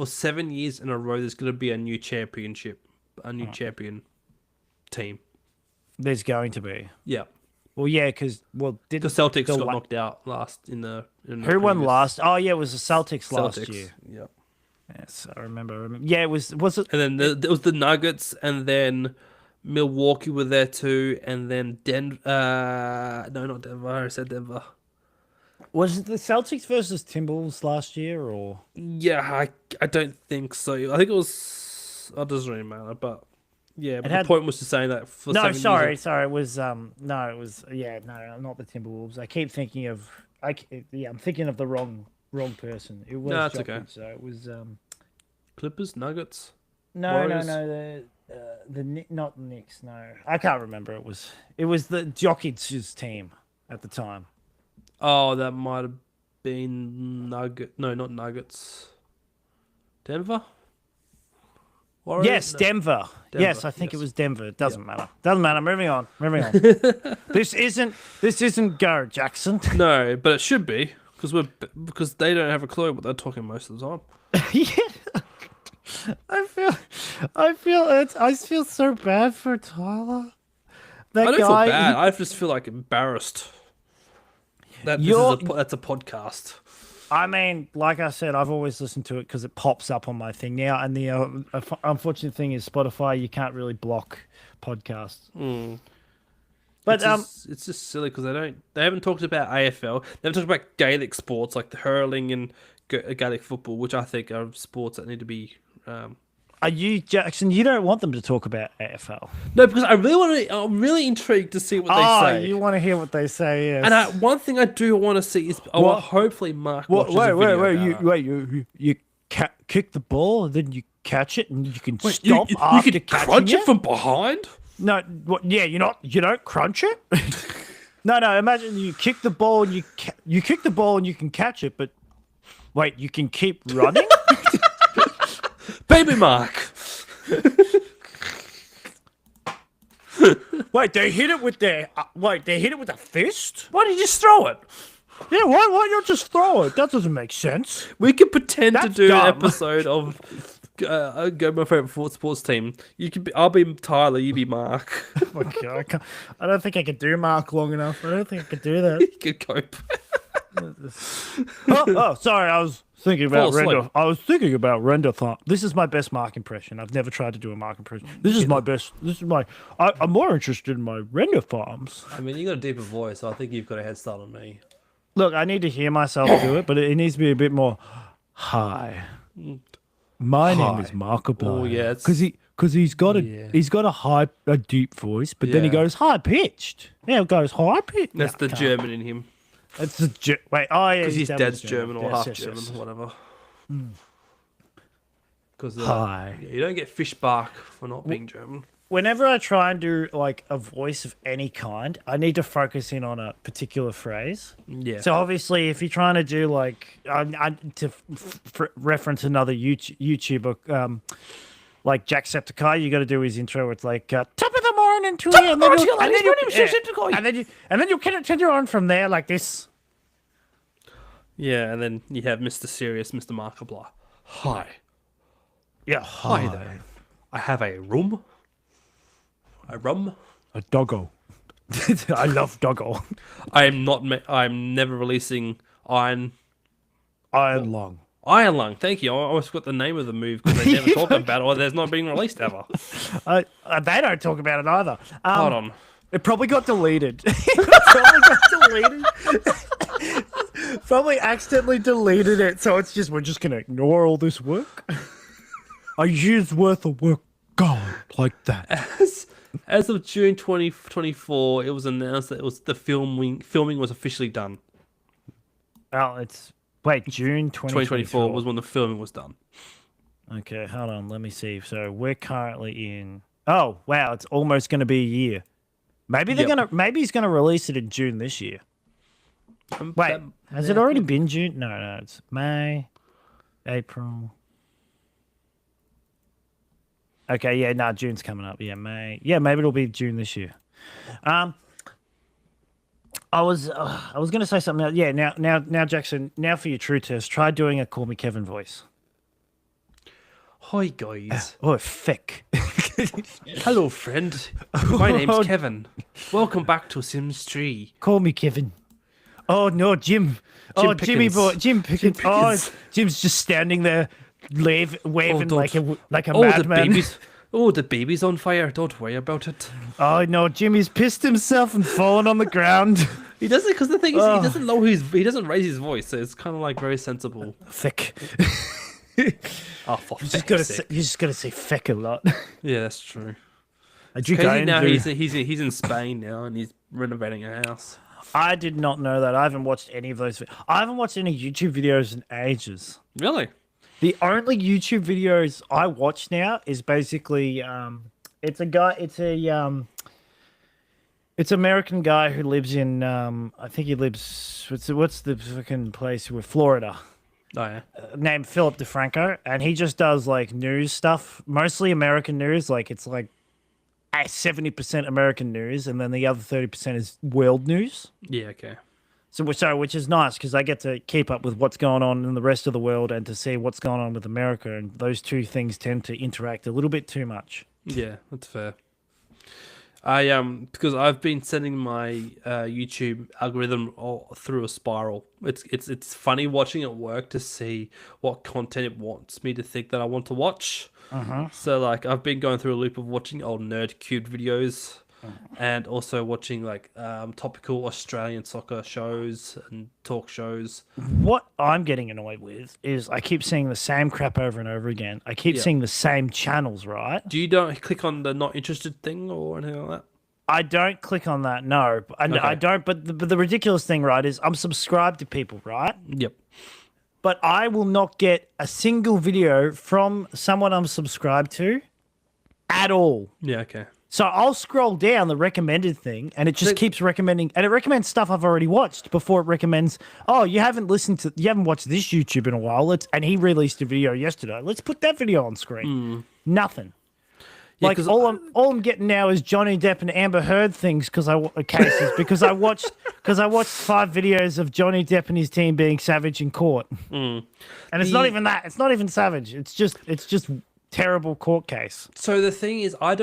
7 years in a row, there's going to be a new championship, a new champion team. There's going to be. Yeah, Well, yeah, because the Celtics got knocked out last in the. Who won last? Oh, yeah, it was the Celtics last Celtics. year. Yeah, Yes, I remember. Yeah, it was. Was it? and then there was the Nuggets, and then Milwaukee were there too, and then Denver. No, not Denver. I said Denver. Was it the Celtics versus Timberwolves last year, or? Yeah, I don't think so. I think it was. Oh, it doesn't really matter, but yeah. But had- the point was to say that for No, 7 years sorry. It was no, it was not the Timberwolves. I keep thinking of I'm thinking of the wrong person. It was No, it's Jokic, okay. So it was Clippers, Nuggets. no, Warriors? not the Knicks. No, I can't remember. It was the Jokic's team at the time. Oh, that might have been Nugget. No, not Nuggets. Denver. Warriors? Yes, No. Denver. Yes, I think it yes. was Denver. It doesn't matter. Doesn't matter. Moving on. This isn't Go Jackson. No, but it should be because they don't have a clue what they're talking most of the time. Yeah. I feel so bad for Tyler. That I don't guy. feel bad. I just feel like embarrassed. That that's a podcast. I mean, like I said, I've always listened to it because it pops up on my thing now. And the unfortunate thing is, Spotify, you can't really block podcasts. But It's just silly because they haven't talked about AFL. They haven't talked about Gaelic sports like the hurling and Gaelic football, which I think are sports that need to be. are you Jackson? You don't want them to talk about AFL. No, because I'm really intrigued to see what they say. You want to hear what they say? Yes. And one thing I do want to see is hopefully Mark watches wait, a video about you kick the ball and then you catch it and you can it. stop you after can catching crunch it. it from behind. No, yeah, you don't crunch it. No, imagine you kick the ball and you kick the ball and you can catch it, but wait, you can keep running. Baby Mark. Wait, they hit it with a fist. Why did you just throw it? Yeah, why not just throw it? That doesn't make sense. We could pretend to That's do dumb. an episode of go my favorite sports team. I'll be Tyler. You be Mark. Oh my God, I don't think I could do Mark long enough. I don't think I could do that. You could cope. Sorry, I was thinking about Fall asleep. render. I was thinking about render thought. This is my best Mark impression. I've never tried to do a Mark impression. This is my best. I'm more interested in my render farms. I mean, you got a deeper voice, so I think you've got a head start on me. Look, I need to hear myself do it, but it needs to be a bit more. Hi, my name is Mark O'Brien. Oh, yeah, because he's got a deep voice, but then he Yeah. goes high pitched. Yeah, it goes high pitched. That's the German in him. That's the wait. Oh yeah, Because his dad dad's was German or Yes, half yes, German, yes. whatever. Because Hi. you don't get fish bark for not being German. Whenever I try and do like a voice of any kind, I need to focus in on a particular phrase. Yeah. So obviously, if you're trying to do like to reference another YouTuber, like Jacksepticeye, you got to do his intro. It's like top of the morning to you, and then you'll continue on from there like this. Yeah, and then you have Mr. Serious, Mr. Markiplier. Hi. Yeah, Hi there. I have a room. A rum. a doggo. I love doggo. I'm never releasing Iron Long. Lung. Thank you. I always forgot the name of the move because they never talk about it, or there's not being released ever. They don't talk about it either. Hold on. It probably got deleted. Probably accidentally deleted it, so it's just we're just gonna ignore all this work. A year's worth of work gone like that. As of June 2024, it was announced that the filming was officially done. Oh, it's June 2024 was when the filming was done. Okay, hold on, let me see. So we're currently in. Oh wow, it's almost going to be a year. Maybe Maybe he's gonna release it in June this year. Wait, has it already been June? No, it's May, April. Okay, yeah, no, June's coming up. Yeah, May. Yeah, maybe it'll be June this year. I was gonna say something else. Yeah, now, Jackson. Now for your true test, try doing a Call Me Kevin voice. Hi guys. Oh, feck. Hello, friend. My name's Kevin. Welcome back to Sims 3. Call me Kevin. Oh no, Jim. Oh, Jimmy Pickens. boy, Jim Pickens. Oh, Pickens. Jim's just standing there, waving like a Oh, madman. the baby's on fire. Don't worry about it. Oh no, Jimmy's pissed himself and fallen on the ground. He doesn't, because the thing is, he doesn't lower he doesn't raise his voice, so it's kind of like very sensible. Feck. Oh, for You feck's sake. just gotta say feck a lot. Yeah, that's true. Crazy Now he's in Spain now and he's renovating a house. I did not know that. I haven't watched any of those. I haven't watched any YouTube videos in ages. Really? The only YouTube videos I watch now is basically it's a guy. It's an American guy who lives in I think he lives. What's the fucking place? We're Florida. Oh yeah. Named Philip DeFranco, and he just does like news stuff, mostly American news. Like it's like 70% American news, and then the other 30% is world news. Yeah. Okay. So which is nice because I get to keep up with what's going on in the rest of the world and to see what's going on with America, and those two things tend to interact a little bit too much. Yeah, that's fair. Because I've been sending my YouTube algorithm all through a spiral. It's funny watching it work to see what content it wants me to think that I want to watch. So like I've been going through a loop of watching old Nerd Cubed videos, and also watching like topical Australian soccer shows and talk shows. What I'm getting annoyed with is I keep seeing the same crap over and over again. I keep seeing the same channels, right? Do you don't click on the not interested thing or anything like that? I don't click on that, no. I don't, but the ridiculous thing, right, is I'm subscribed to people, right? Yep. But I will not get a single video from someone I'm subscribed to at all. Yeah, okay. So I'll scroll down the recommended thing, and it just keeps recommending, and it recommends stuff I've already watched before it recommends, oh, you haven't watched this YouTube in a while. And he released a video yesterday. Let's put that video on screen. Nothing. Yeah, Like all I'm getting now is Johnny Depp and Amber Heard things because I watched 5 videos of Johnny Depp and his team being savage in court, and it's not even that. It's not even savage. It's just terrible court case. So the thing is, I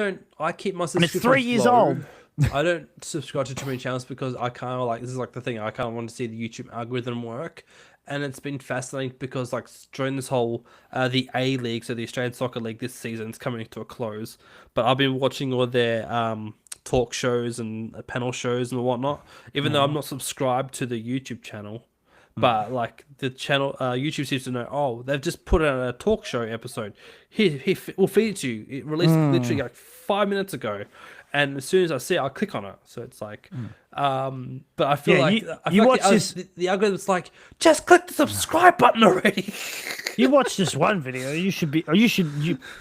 keep my subscription. And it's 3 years low. old. I don't subscribe to too many channels because I kind of like, this is like the thing, I kind of want to see the YouTube algorithm work. And it's been fascinating because like during this whole the A League, so the Australian Soccer League this season is coming to a close, but I've been watching all their talk shows and panel shows and whatnot, even though I'm not subscribed to the YouTube channel. But like the channel, YouTube seems to know, oh, they've just put out a talk show episode. Here, we'll feed it to you. It released literally like 5 minutes ago. And as soon as I see it, I'll click on it. So it's like, but I feel like the algorithm's like, just click the subscribe button already. You watch this one video, you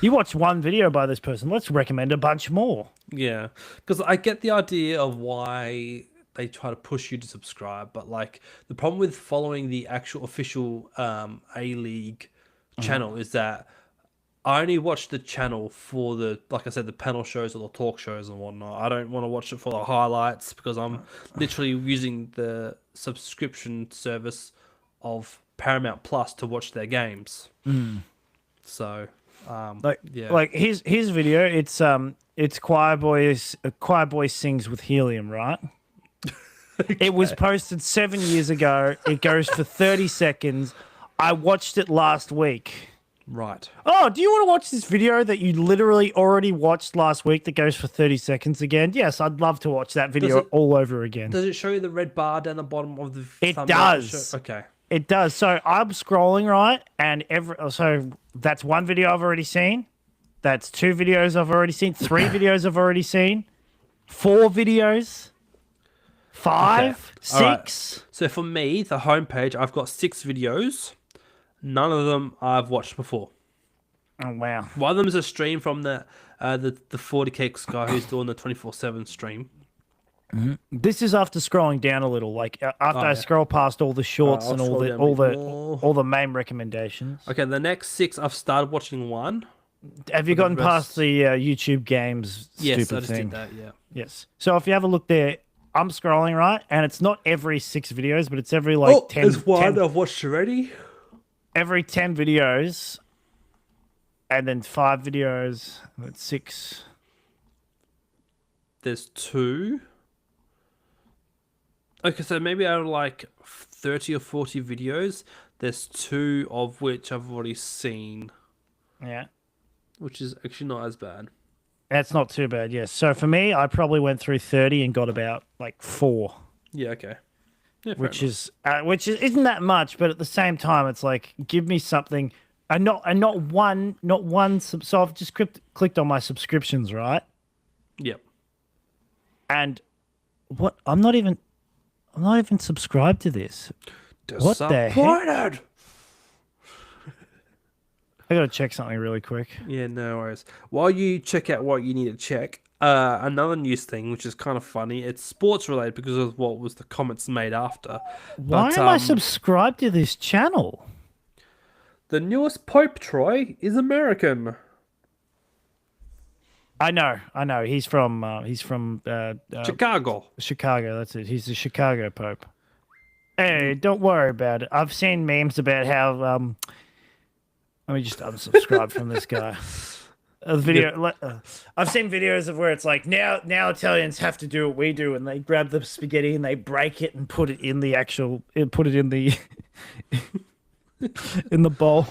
watch one video by this person. Let's recommend a bunch more. Yeah, because I get the idea of why they try to push you to subscribe, but like the problem with following the actual official A League channel is that I only watch the channel for the, like I said, the panel shows or the talk shows and whatnot. I don't want to watch it for the highlights because I'm literally using the subscription service of Paramount Plus to watch their games. So, yeah. Like his video, it's Choir Boy sings with helium, right? It was posted 7 years ago. It goes for 30 seconds. I watched it last week. Right. Oh, do you want to watch this video that you literally already watched last week that goes for 30 seconds again? Yes, I'd love to watch that video all over again. Does it show you the red bar down the bottom of the It thumbnail? does. Okay. It does. So I'm scrolling, right? And so that's one video I've already seen. That's 2 videos I've already seen. 3 videos I've already seen. 4 videos. 5, All right. 6. So for me, the homepage, I've got 6 videos. None of them I've watched before. Oh wow. One of them is a stream from the 40K guy who's doing the 24/7 stream. This is after scrolling down a little, like after I yeah. scroll past all the shorts I'll and all scroll the down a all bit the more. all the main recommendations. Okay, the next 6 I've started watching one. Have you gotten past the YouTube games Yes, stupid I just thing? did that. Yeah. Yes. So if you have a look there, I'm scrolling right, and it's not every 6 videos, but it's every like 10. there's one 10 I've watched already. every 10 videos, and then 5 videos. That's 6. There's 2. Okay, so maybe out of like 30 or 40 videos, there's 2 of which I've already seen, Yeah. which is actually not as bad. That's not too bad, yes. So for me, I probably went through 30 and got about like 4. Yeah, okay. Yeah, fair which enough. isn't that much, but at the same time, it's like give me something, and not one. So I've just clicked on my subscriptions, right? Yep. And what I'm not even subscribed to this. What the heck? Disappointed! I gotta check something really quick. Yeah, no worries. While you check out what you need to check, another news thing, which is kind of funny, it's sports related because of what was the comments made after. Why But, am I subscribed to this channel? the newest Pope, Troy, is American. I know. He's from Chicago. Chicago. That's it. He's the Chicago Pope. Hey, don't worry about it. I've seen memes about how let me just unsubscribe from this guy. A video. I've seen videos of where it's like now Italians have to do what we do, and they grab the spaghetti and they break it and put it in the in the bowl.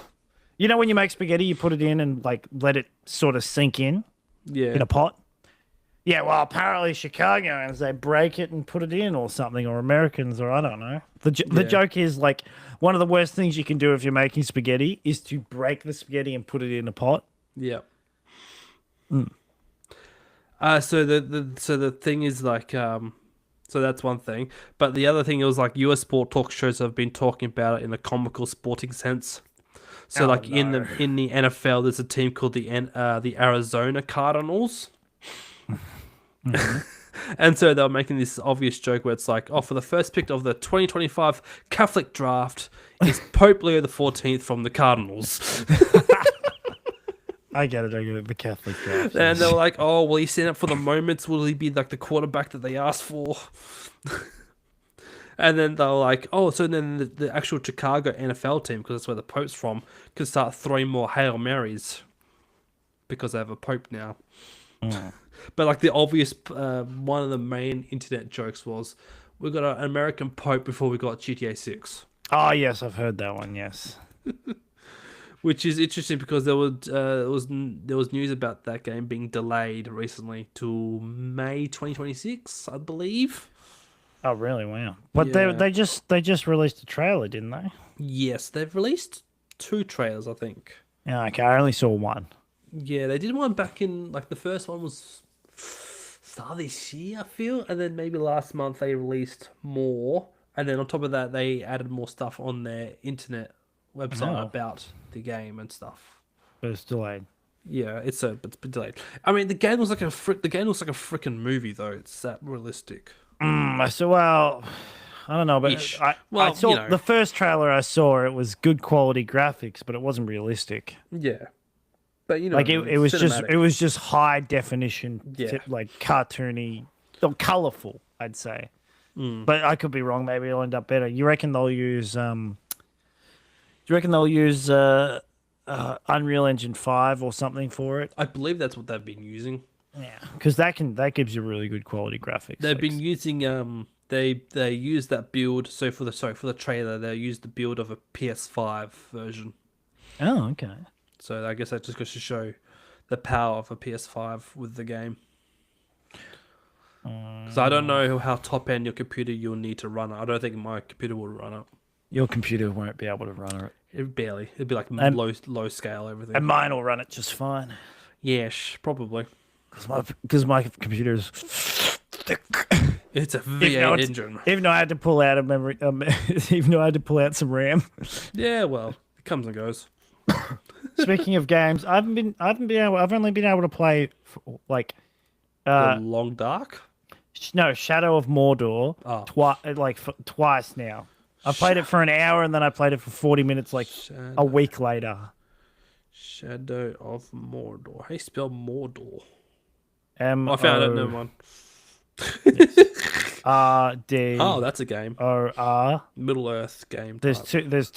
You know when you make spaghetti, you put it in and like let it sort of sink in Yeah. a pot. Yeah, well, apparently Chicagoans, they break it and put it in or something, or Americans, or I don't know. The joke is, like, one of the worst things you can do if you're making spaghetti is to break the spaghetti and put it in a pot. Yeah. So the thing is like so that's one thing, but the other thing is like US sport talk shows have been talking about it in a comical sporting sense. So Oh, in no. the NFL, there's a team called the Arizona Cardinals. And so they were making this obvious joke where it's like, oh, for the first pick of the 2025 Catholic draft is Pope Leo the 14th from the Cardinals. I get it, the Catholic draft. And they were like, oh, will he stand up for the moments? Will he be like the quarterback that they asked for? And then they were like, oh, so then the actual Chicago NFL team, because that's where the Pope's from, can start throwing more Hail Marys because they have a Pope now. But like the obvious, one of the main internet jokes was, we got an American Pope before we got GTA 6. Oh, yes, I've heard that one, yes. Which is interesting because there was news about that game being delayed recently to May 2026, I believe. Oh, really? Wow. But Yeah. they just released a trailer, didn't they? Yes, they've released 2 trailers, I think. Yeah, okay, I only saw one. Yeah, they did one back in, like, the first one was start of this year, I feel, and then maybe last month they released more, and then on top of that, they added more stuff on their internet website Oh. about the game and stuff. But it's delayed. Yeah, it's been delayed. I mean, the game looks like a freaking movie though. It's that realistic. So, well, I don't know, but Ish. I Well, saw you know. the first trailer I saw. It was good quality graphics, but it wasn't realistic. Yeah, But you know, Like what I mean, it was just cinematic. it was just high definition, Yeah. like cartoony or colorful, I'd say. Hmm. But I could be wrong. Maybe it'll end up better. You reckon they'll use Do you reckon they'll use Unreal Engine 5 or something for it? I believe that's what they've been using. Yeah, because that gives you really good quality graphics. They've like, been using they use that build. So for the trailer, they used the build of a PS5 version. Oh, okay. So I guess that just goes to show the power of a PS5 with the game. So I don't know how top end your computer you'll need to run it. I don't think my computer will run it. Your computer won't be able to run it, It barely. It'd be like And- low scale everything. and mine will run it just fine. Yes, probably. Because my computer is thick. It's a Even V8 though it's- engine. Even though I had to pull out a memory, even though I had to pull out some RAM. Yeah, well, it comes and goes. Speaking of games, I've only been able to play like The Long Dark. no Shadow of Mordor Oh. twice now. I played it for an hour and then I played it for 40 minutes like a week later. Shadow of Mordor. How do you spell Mordor? M I found it. Never mind. R D Oh, that's a game. O R. Middle Earth game. There's type. There's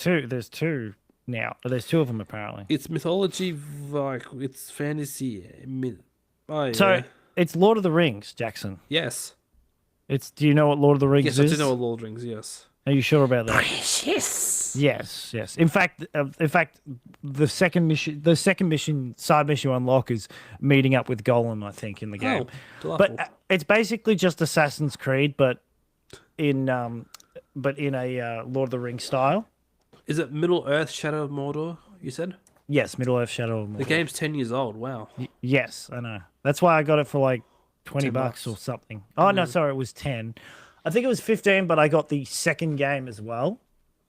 two now. There's two of them apparently. It's mythology, like it's fantasy. Oh yeah. So it's Lord of the Rings, Jackson. yes, Do you know what Lord of the Rings yes, I is? do know what Lord of the Rings. Yes. Are you sure about that? Yes. Yes. In fact, the second mission, side mission you unlock is meeting up with Gollum. I think in the game, Oh, delightful. but it's basically just Assassin's Creed, but in a Lord of the Rings style. Is it Middle Earth Shadow of Mordor? You said Yes, Middle Earth Shadow of Mordor. the game's 10 years old. Wow. Yes, I know. That's why I got it for like 20 bucks or something. Oh no, sorry, it was 10. I think it was 15, but I got the second game as well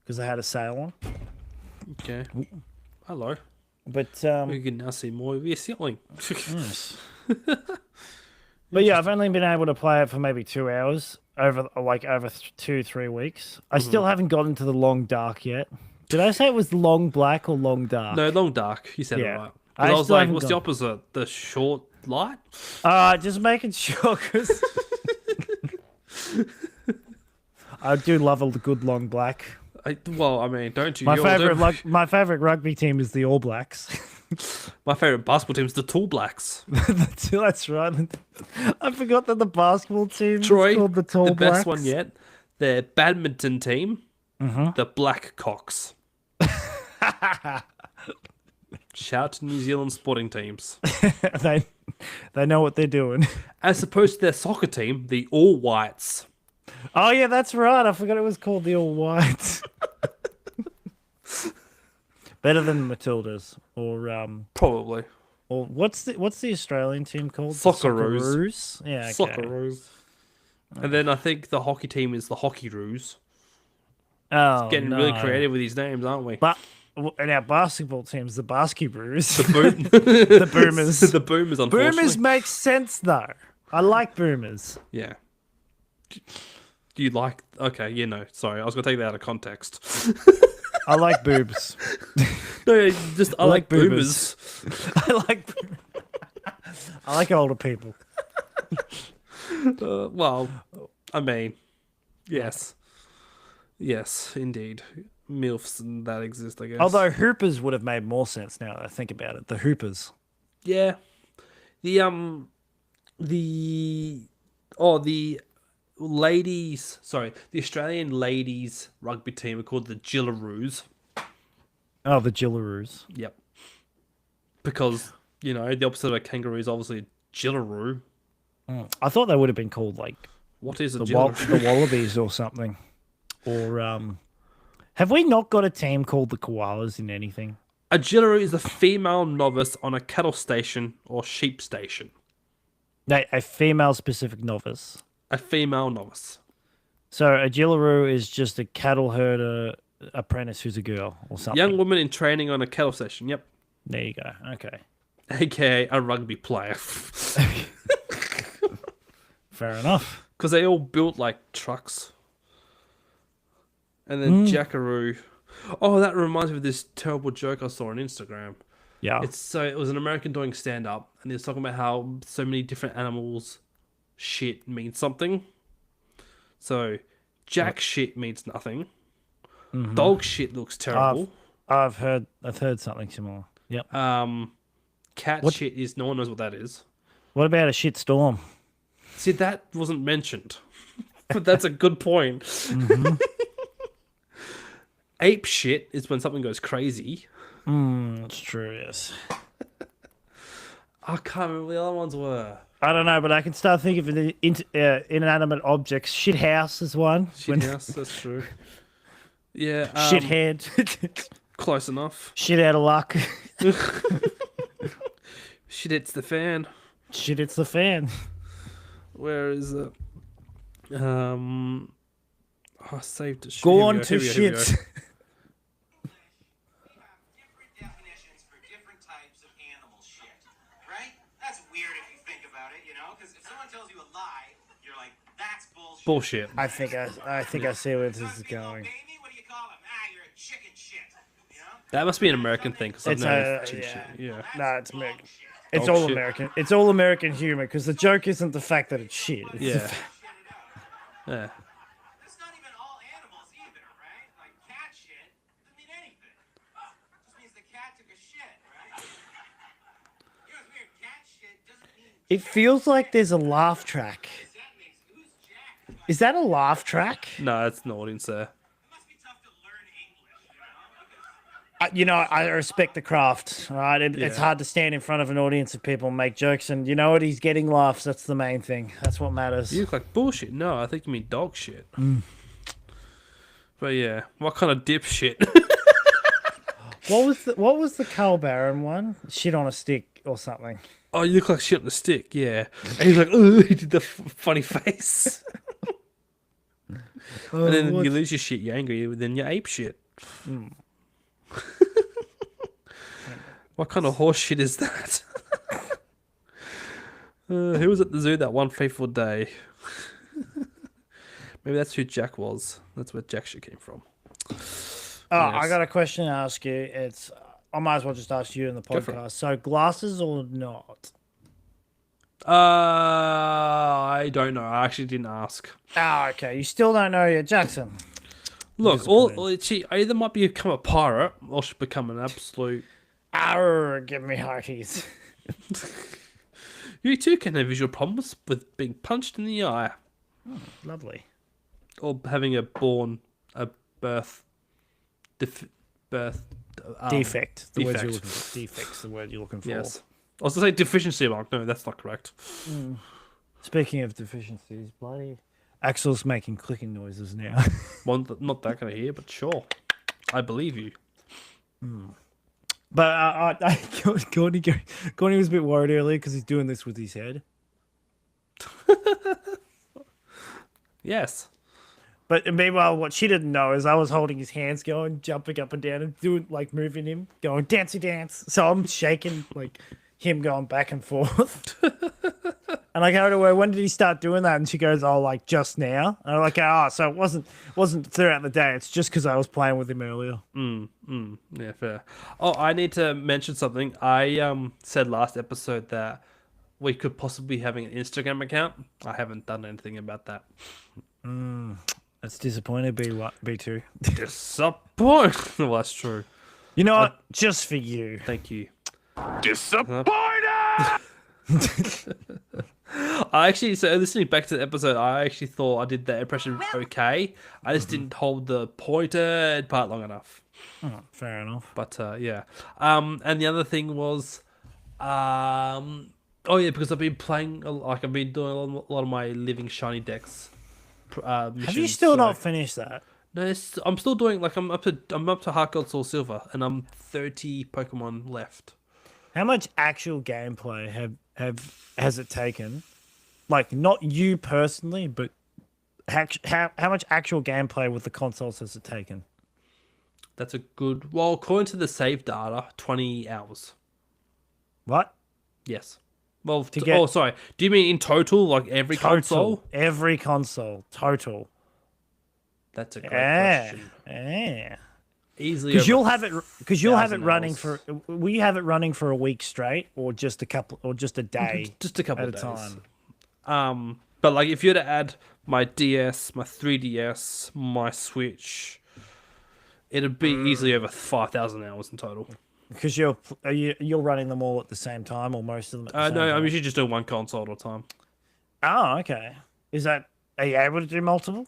because I had a sale on. Okay. Hello. But We can now see more of your ceiling. yes. But yeah, I've only been able to play it for maybe 2 hours over 2-3 weeks. I still haven't gotten to the Long Dark yet. Did I say it was Long Black or Long Dark? No, Long Dark. You said it Yeah. right. 'Cause I I was still like, haven't what's the gone- opposite? The short light? Just making sure because I do love a good Long Black. Well, I mean, don't you? My You all do. my favorite rugby team is the All Blacks. My favorite basketball team is the Tall Blacks. That's right. I forgot that the basketball team Troy, is called the Tall the Blacks. best one yet. Their badminton team, the Black Cocks. Shout out to New Zealand sporting teams. they know what they're doing. As opposed to their soccer team, the All Whites. Oh yeah, that's right. I forgot it was called the All Whites. Better than Matildas Probably. or what's the Australian team called? The Socceroos. Socceroos? Yeah, okay. Socceroos. And then I think the hockey team is the Hockeyroos. Oh, Getting no. really creative with these names, aren't we? But and our basketball team's the Basketballs. The Boomers. The Boomers, unfortunately. Boomers make sense though. I like Boomers. Yeah. Do you like... Okay, you know. Sorry, I was going to take that out of context. I like boobs. No, just I like boomers. Boomers. I like older people. Well, I mean, yes. Yes, indeed. MILFs and that exist, I guess. Although Hoopers would have made more sense now that I think about it. The Hoopers. Yeah. The ladies, sorry, the Australian ladies rugby team are called the Gillaroos. Oh, the Gillaroos. Yep. Because, you know, the opposite of a kangaroo is obviously a Gillaroo. I thought they would have been called like What is a the Gillaroo? Wallabies or something. Or have we not got a team called the Koalas in anything? A Gillaroo is a female novice on a cattle station or sheep station. No, a female specific novice. A female novice. So a Gillaroo is just a cattle herder apprentice who's a girl or something. Young woman in training on a cattle station. Yep. There you go. Okay. AKA a rugby player. Fair enough. Because they all built like trucks. And then Jackaroo. Oh, that reminds me of this terrible joke I saw on Instagram. Yeah. It was an American doing stand up, and he was talking about how so many different animals shit means something. So jack shit means nothing. Dog shit looks terrible. I've heard something similar. Yep. Cat shit is no one knows what that is. What about a shit storm? See, that wasn't mentioned, but that's a good point. Ape shit is when something goes crazy. That's true. Yes. I can't remember what the other ones were. I don't know, but I can start thinking of the inanimate objects. Shit house is one. Shit house, that's true. Yeah. Shit head. Close enough. Shit out of luck. Shit hits the fan. Shit, it's the fan. Where is it? I saved it. Go Here we on go, to here we go. shit. Different definitions for different types of animal shit, right? That's weird if you think about it, you know? Because if someone tells you a lie, you're like, that's bullshit. Bullshit. I think I see where this is Must be little going. baby, what do you call him? Ah, you're a chicken shit. You know? That must be an American thing because I've It's noticed a- shit. Yeah. No, it's American. It's Dog all shit. American. It's all American humor because the joke isn't the fact that it's shit. It's the Yeah. fact- Yeah. That's not even all animals either, right? Like cat shit doesn't mean anything. It just means the cat took a shit, right? You know what's weird? Cat shit doesn't mean It feels like there's a laugh track. that makes who's Jack? Is that a laugh track? No, that's an audience there. It must be tough to learn English, you know? Because You know, I respect the craft, right? It's Yeah. hard to stand in front of an audience of people and make jokes, and you know what? He's getting laughs. That's the main thing. That's what matters. You look like bullshit. No, I think you mean dog shit. But yeah, what kind of dip shit? What was the Carl Barron one? Shit on a stick or something. Oh, you look like shit on the stick. Yeah, and he's like, oh, he did the funny face. And then you lose your shit, you're angry, then you ape shit. What kind of horse shit is that? Who was at the zoo that one fateful day? Maybe that's who Jack was. That's where Jack shit came from. Oh, I Yes. got a question to ask you. It's I might as well just ask you in the Go for it. podcast. So glasses or not? I don't know. I actually didn't ask. Ah, okay. You still don't know yet, Jackson. Look, Disappointed. she either might become a pirate or she'll become an absolute. Arr, give me hearties. You too can have visual problems with being punched in the eye Lovely. or having a birth. Defect. The word you're defect. looking for. Defect's the word you're looking for. Yes. I was going to say deficiency, Mark. No, that's not correct. Speaking of deficiencies, bloody Axel's making clicking noises now. One, not that going to hear, but sure. I believe you. But Courtney was a bit worried earlier because he's doing this with his head. Yes. But meanwhile, what she didn't know is I was holding his hands, going, jumping up and down, and doing like moving him, going dancey dance. So I'm shaking like him going back and forth. And I go to her, when did he start doing that? And she goes, oh, like just now. And I'm like, oh, so it wasn't throughout the day. It's just because I was playing with him earlier. Yeah, fair. Oh, I need to mention something. I said last episode that we could possibly be having an Instagram account. I haven't done anything about that. That's disappointed, B2. Disappoint. Well, that's true. You know what? Just for you. Thank you. Disappointed! I actually, so listening back to the episode, I actually thought I did that impression okay. I just didn't hold the pointed part long enough. Oh, fair enough. But yeah. And the other thing was, oh yeah, because I've been playing, I've been doing a lot of my living shiny decks. Missions, Have you still so- not finished that? No, I'm still doing like I'm up to Heart Gold Soul Silver, and I'm 30 Pokemon left. How much actual gameplay has it taken? Like not you personally, but how much actual gameplay with the consoles has it taken? That's a good. Well, according to the save data, 20 hours. What? Yes. Well, get- oh, sorry. Do you mean in total, like every console? Every console. Total. That's a great Yeah. question. Yeah. Easily. Because over you'll have it. Because you'll have it 1,000 running hours. for. Will you have it running for a week straight, or just a couple, or just a day just a couple at of a days. time? But like if you were to add my DS, my 3DS, my Switch, it'd be easily over 5,000 hours in total. Because you're running them all at the same time, or most of them at the same No, time. I'm usually just doing one console at a time. Oh, okay. Are you able to do multiple?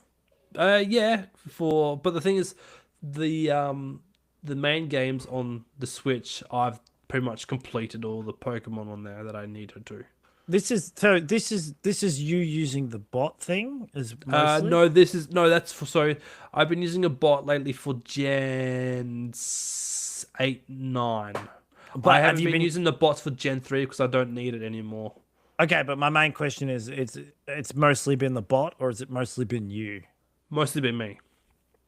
Yeah, but the thing is, the main games on the Switch, I've pretty much completed all the Pokemon on there that I needed to. This is you using the bot thing as mostly. No, that's for so I've been using a bot lately for Gen 8, 9. But I have haven't you been been- using the bots for Gen 3 because I don't need it anymore. Okay, but my main question is, it's mostly been the bot, or has it mostly been you? Mostly been me.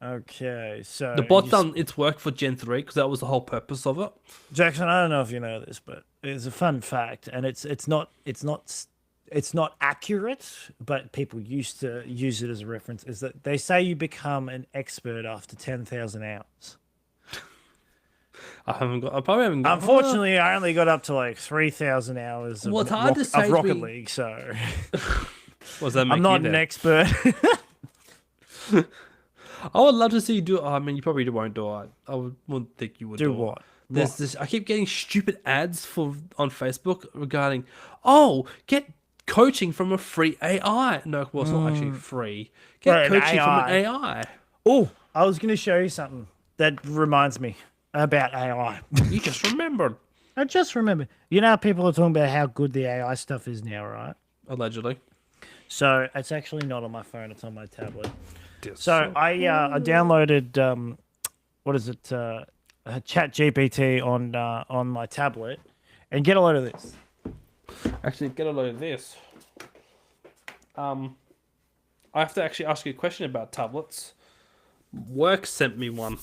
Okay, so The bot's done its work for Gen 3 because that was the whole purpose of it. Jackson, I don't know if you know this, but it's a fun fact, and it's not accurate, but people used to use it as a reference. Is that they say you become an expert after 10,000 hours. I probably haven't got. Unfortunately, I only got up to like 3,000 hours of, Well, it's hard to say of to Rocket be- League, so Was that I'm not an expert. I would love to see you do it. I mean, you probably won't do it. Wouldn't think you would Do it. what? There's What? this. I keep getting stupid ads on Facebook regarding, get coaching from a free AI. No, well, it's not actually free. Get Right, an coaching from an AI. AI. Oh, I was going to show you something that reminds me about AI. You just remembered. I just remember. You know how people are talking about how good the AI stuff is now, right? Allegedly. So it's actually not on my phone; it's on my tablet. So I downloaded what is it? Chat GPT on my tablet, and get a load of this. Actually, get a load of this. I have to actually ask you a question about tablets. Work sent me one.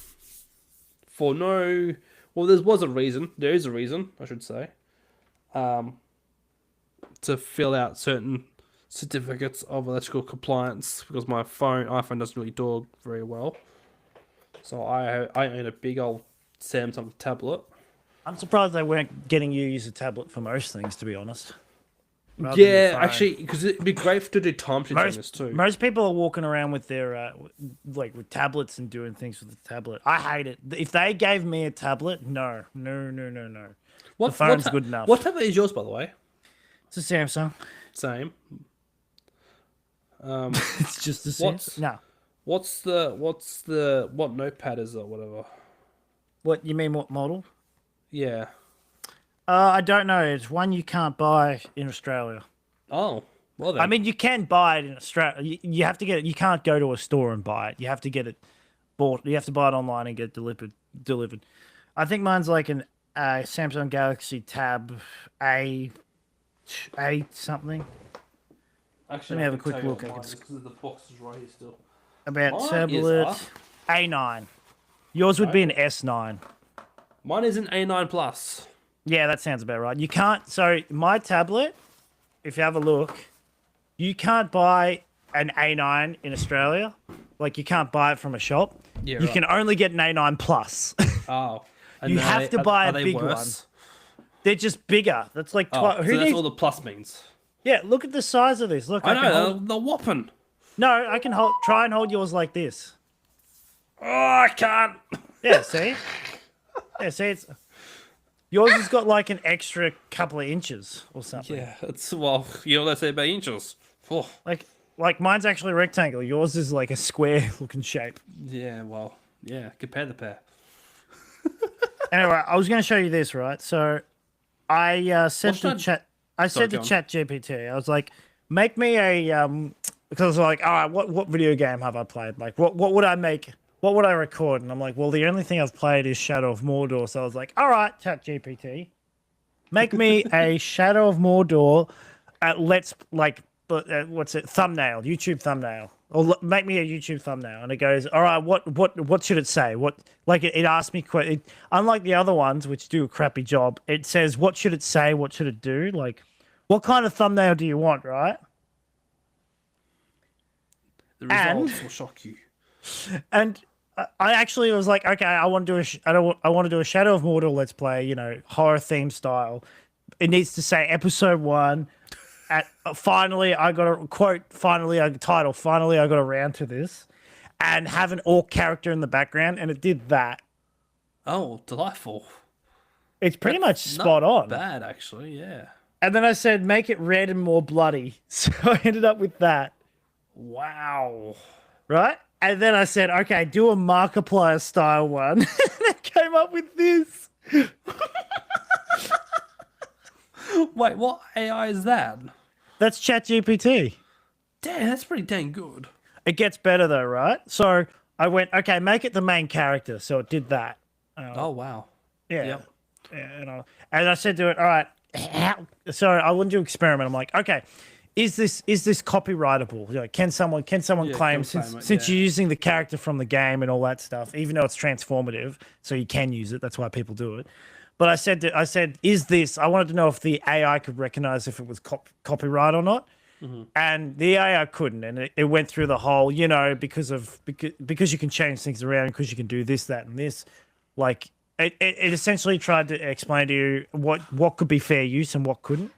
For no... Well, there was a reason. There is a reason, I should say. To fill out certain certificates of electrical compliance because my iPhone doesn't really do it very well. So I own a big old Samsung tablet. I'm surprised they weren't getting you to use a tablet for most things, to be honest. Rather than your Yeah, phone. actually, because it'd be great to do timesheets on this too. Most people are walking around with their with tablets and doing things with the tablet. I hate it. If they gave me a tablet, no. The phone's good enough. What tablet is yours, by the way? It's a Samsung. Same. It's just a What's- Samsung. No. What notepad is it? Whatever. What you mean? What model? Yeah. I don't know. It's one you can't buy in Australia. Oh, well then. I mean, you can buy it in Australia. You have to get it. You can't go to a store and buy it. You have to get it bought. You have to buy it online and get it delivered. I think mine's like an Samsung Galaxy Tab A something. actually, let me I have a can quick tell you look, what I mine can is, 'cause the box is right here still. About Mine is tablet A9. Yours would be an S9. Mine is an A9 Plus. Yeah, that sounds about right. You can't. So my tablet, if you have a look, you can't buy an A9 in Australia. Like you can't buy it from a shop. Yeah, You right. can only get an A9 Plus. Oh. And You then have to buy are a they big worse? They're just bigger. That's like Oh, twice. so Who that's needs? all the plus means. Yeah, look at the size of this. Look, I can know, hold- they're whopping. No, I can try and hold yours like this. Oh, I can't. Yeah, see? Yeah, see, it's yours has got like an extra couple of inches or something. Yeah, it's, well, you know what they say about inches. Oh, Like mine's actually rectangle. Yours is like a square looking shape. yeah, well, yeah, compare the pair. Anyway, I was going to show you this, right? So I said What's to that- chat. I said to go on. Chat GPT. I was like, make me a because I was like, all right, what video game have I played? Like, what would I make? What would I record? And I'm like, well, the only thing I've played is Shadow of Mordor. So I was like, all right, Chat GPT, make me a Shadow of Mordor. What's it? Thumbnail, YouTube thumbnail, or make me a YouTube thumbnail. And it goes, all right, what should it say? It asked me, unlike the other ones which do a crappy job, it says, what should it say? What should it do? Like, what kind of thumbnail do you want, right? The results will shock you. And I actually was like, okay, I want to do I want to do a Shadow of Mordor let's play, horror theme style. It needs to say episode 1. At finally, I got a quote. Finally, a title. Finally, I got around to this, and have an orc character in the background, and it did that. Oh, delightful. It's pretty much Not spot on. Bad, actually. Yeah. And then I said, make it red and more bloody. So I ended up with that, Wow. right? And then I said, okay, do a Markiplier style one. And I came up with this. Wait, what AI is that? That's ChatGPT. Damn, that's pretty dang good. It gets better though, right? So I went, okay, make it the main character. So it did that. Oh, wow. Yeah. Yep. Yeah, and I said to it, all right, I wanted to experiment. I'm like, okay, is this copyrightable? Can someone claim since you're using the character from the game and all that stuff, even though it's transformative, so you can use it. That's why people do it. But I said, is this? I wanted to know if the AI could recognize if it was copyright or not. Mm-hmm. And the AI couldn't, and it went through the whole, because you can change things around, because you can do this, that, and this. Like it essentially tried to explain to you what could be fair use and what couldn't.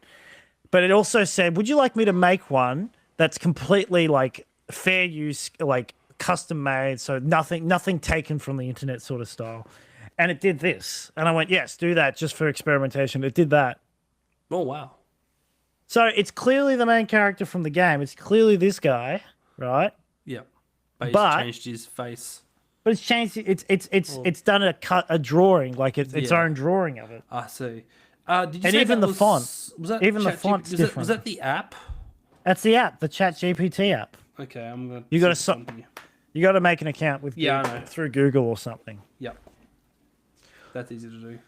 But it also said, would you like me to make one that's completely like fair use, like custom made, so nothing taken from the internet sort of style? And it did this, and I went, yes, do that just for experimentation. It did that. Oh, wow. So it's clearly the main character from the game. It's clearly this guy, right? Yep. But But- he's changed his face. But it's changed. It's done a drawing, like its Yeah. own drawing of it. I see. Did you And say even that the font. Was that Even the ChatGPT font's was different. that the app? That's the app, the ChatGPT app. Okay, I'm gonna. You gotta see something. You got to make an account with Yeah, I Google, know. through Google or something. Yep. That's easy to do.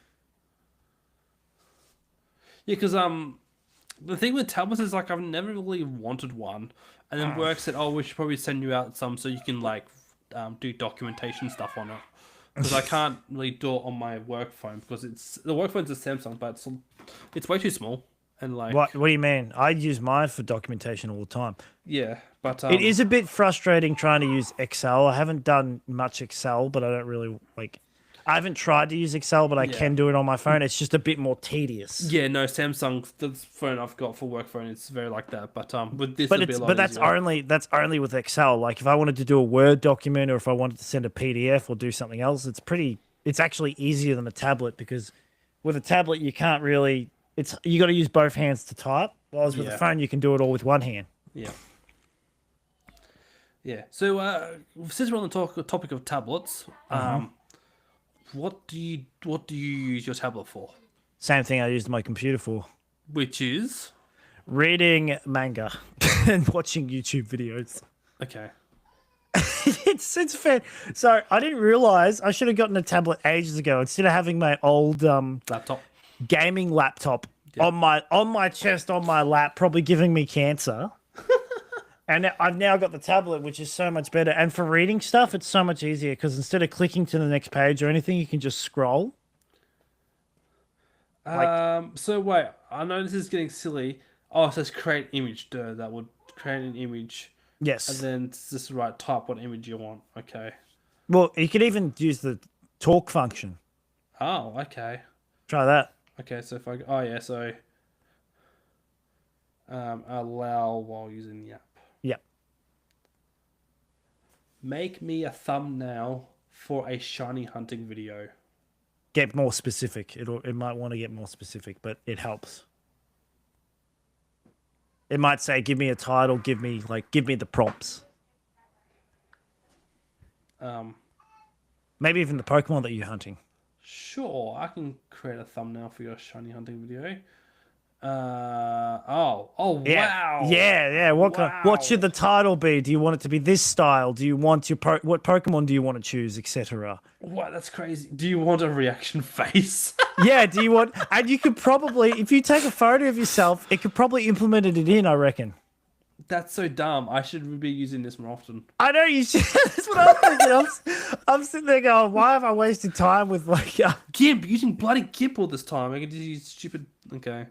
Yeah, because the thing with tablets is like I've never really wanted one, and then work said, "Oh, we should probably send you out some so you can like do documentation stuff on it." Because I can't really do it on my work phone because the work phone's a Samsung, but it's way too small and like What do you mean? I use mine for documentation all the time. yeah, but It is a bit frustrating trying to use Excel. I haven't done much Excel, but I don't really like. I haven't tried to use Excel, but I can do it on my phone. It's just a bit more tedious. Yeah, no, Samsung, the phone I've got for work phone, it's very like that. But with this, But it'll be a lot that's easier. only with Excel. Like if I wanted to do a Word document or if I wanted to send a PDF or do something else, it's actually easier than a tablet, because with a tablet you can't really. You got to use both hands to type. Whereas with a Yeah. phone you can do it all with one hand. Yeah. Yeah. So since we're on the topic of tablets, what do you use your tablet for? Same thing I used my computer for. Which is Reading manga and watching YouTube videos. okay. It's fair. So I didn't realize I should have gotten a tablet ages ago instead of having my old Laptop. gaming laptop on my chest on my lap, probably giving me cancer. And I've now got the tablet, which is so much better. And for reading stuff, it's so much easier because instead of clicking to the next page or anything, you can just scroll. So wait, I know this is getting silly. Oh, it says create image. Duh, that would create an image, Yes. and then just type what image you want. Okay. Well, you could even use the talk function. Oh, okay. Try that. Okay, so allow while using the app. Yep. Make me a thumbnail for a shiny hunting video. Get more specific. It might want to get more specific, but it helps. It might say, give me a title, give me the prompts. Maybe even the Pokemon that you're hunting. Sure, I can create a thumbnail for your shiny hunting video. Wow. Yeah. What should the title be? Do you want it to be this style? Do you want what Pokemon do you want to choose, etc.? Wow, that's crazy. Do you want a reaction face? Yeah, do you want? And you could probably, if you take a photo of yourself, it could probably implement it in, I reckon. That's so dumb. I should be using this more often. I know you should. That's what I'm thinking. I'm sitting there going, why have I wasted time with like... GIMP, using bloody GIMP all this time. I can just use stupid... Okay.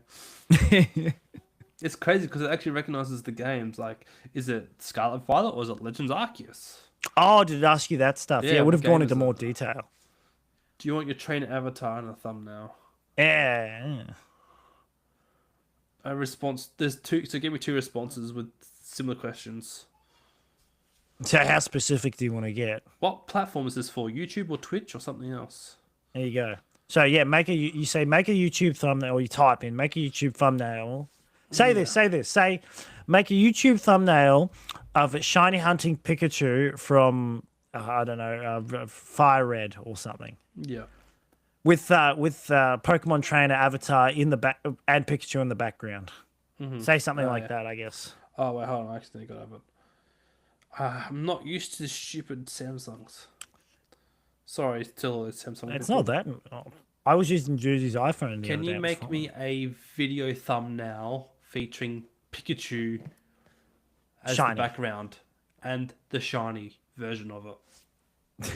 It's crazy because it actually recognizes the games. Like, is it Scarlet Violet or is it Legends Arceus? Oh, did it ask you that stuff? Yeah, Yeah, it would what have gone game into is more it? detail. Do you want your trainer avatar in a thumbnail? Yeah. A response. There's two. So give me two responses with similar questions. So how specific do you want to get? What platform is this for? YouTube or Twitch or something else? There you go. So yeah, you say make a YouTube thumbnail, or you type in make a YouTube thumbnail. Say this, say make a YouTube thumbnail of a shiny hunting Pikachu from I don't know, Fire Red or something. Yeah. With Pokemon trainer avatar in the back and Pikachu in the background. Say something like that, I guess. Oh wait, hold on. I accidentally got over it. I'm not used to stupid Samsungs. Sorry, still a Samsung. It's people. not that. Oh, I was using Judy's iPhone. The Can other day, you it was make fine. me a video thumbnail featuring Pikachu as Shiny. the background and the shiny version of it?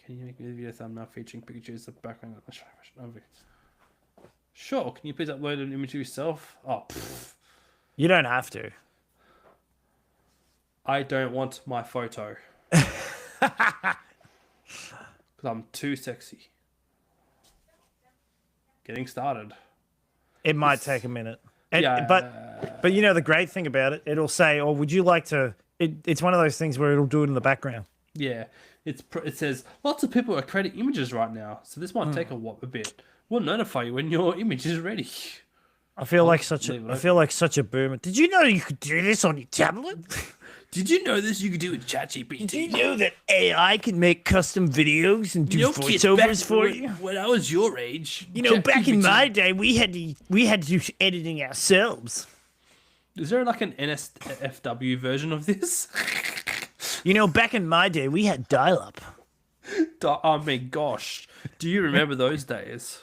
Can you make me a video thumbnail featuring Pikachu as the background and the shiny version of it? Sure. Can you please upload an image of yourself? Oh, pfft. You don't have to. I don't want my photo. Because I'm too sexy. Getting started. It might take a minute. Yeah. But you know the great thing about it, it'll say, "Oh, would you like to?" It's one of those things where it'll do it in the background. Yeah. It says, lots of people are creating images right now, so this might take a bit. We'll notify you when your image is ready. I feel like leave it I feel like such a boomer. Did you know you could do this on your tablet? Did you know this? You could do it with ChatGPT. Did you know that AI can make custom videos and do You know, kids, voiceovers back for when, you? when I was your age, You know, back in ChatGPT my day, we had to do editing ourselves. Is there like an NSFW version of this? You know, back in my day, we had dial-up. I mean, gosh, do you remember those days?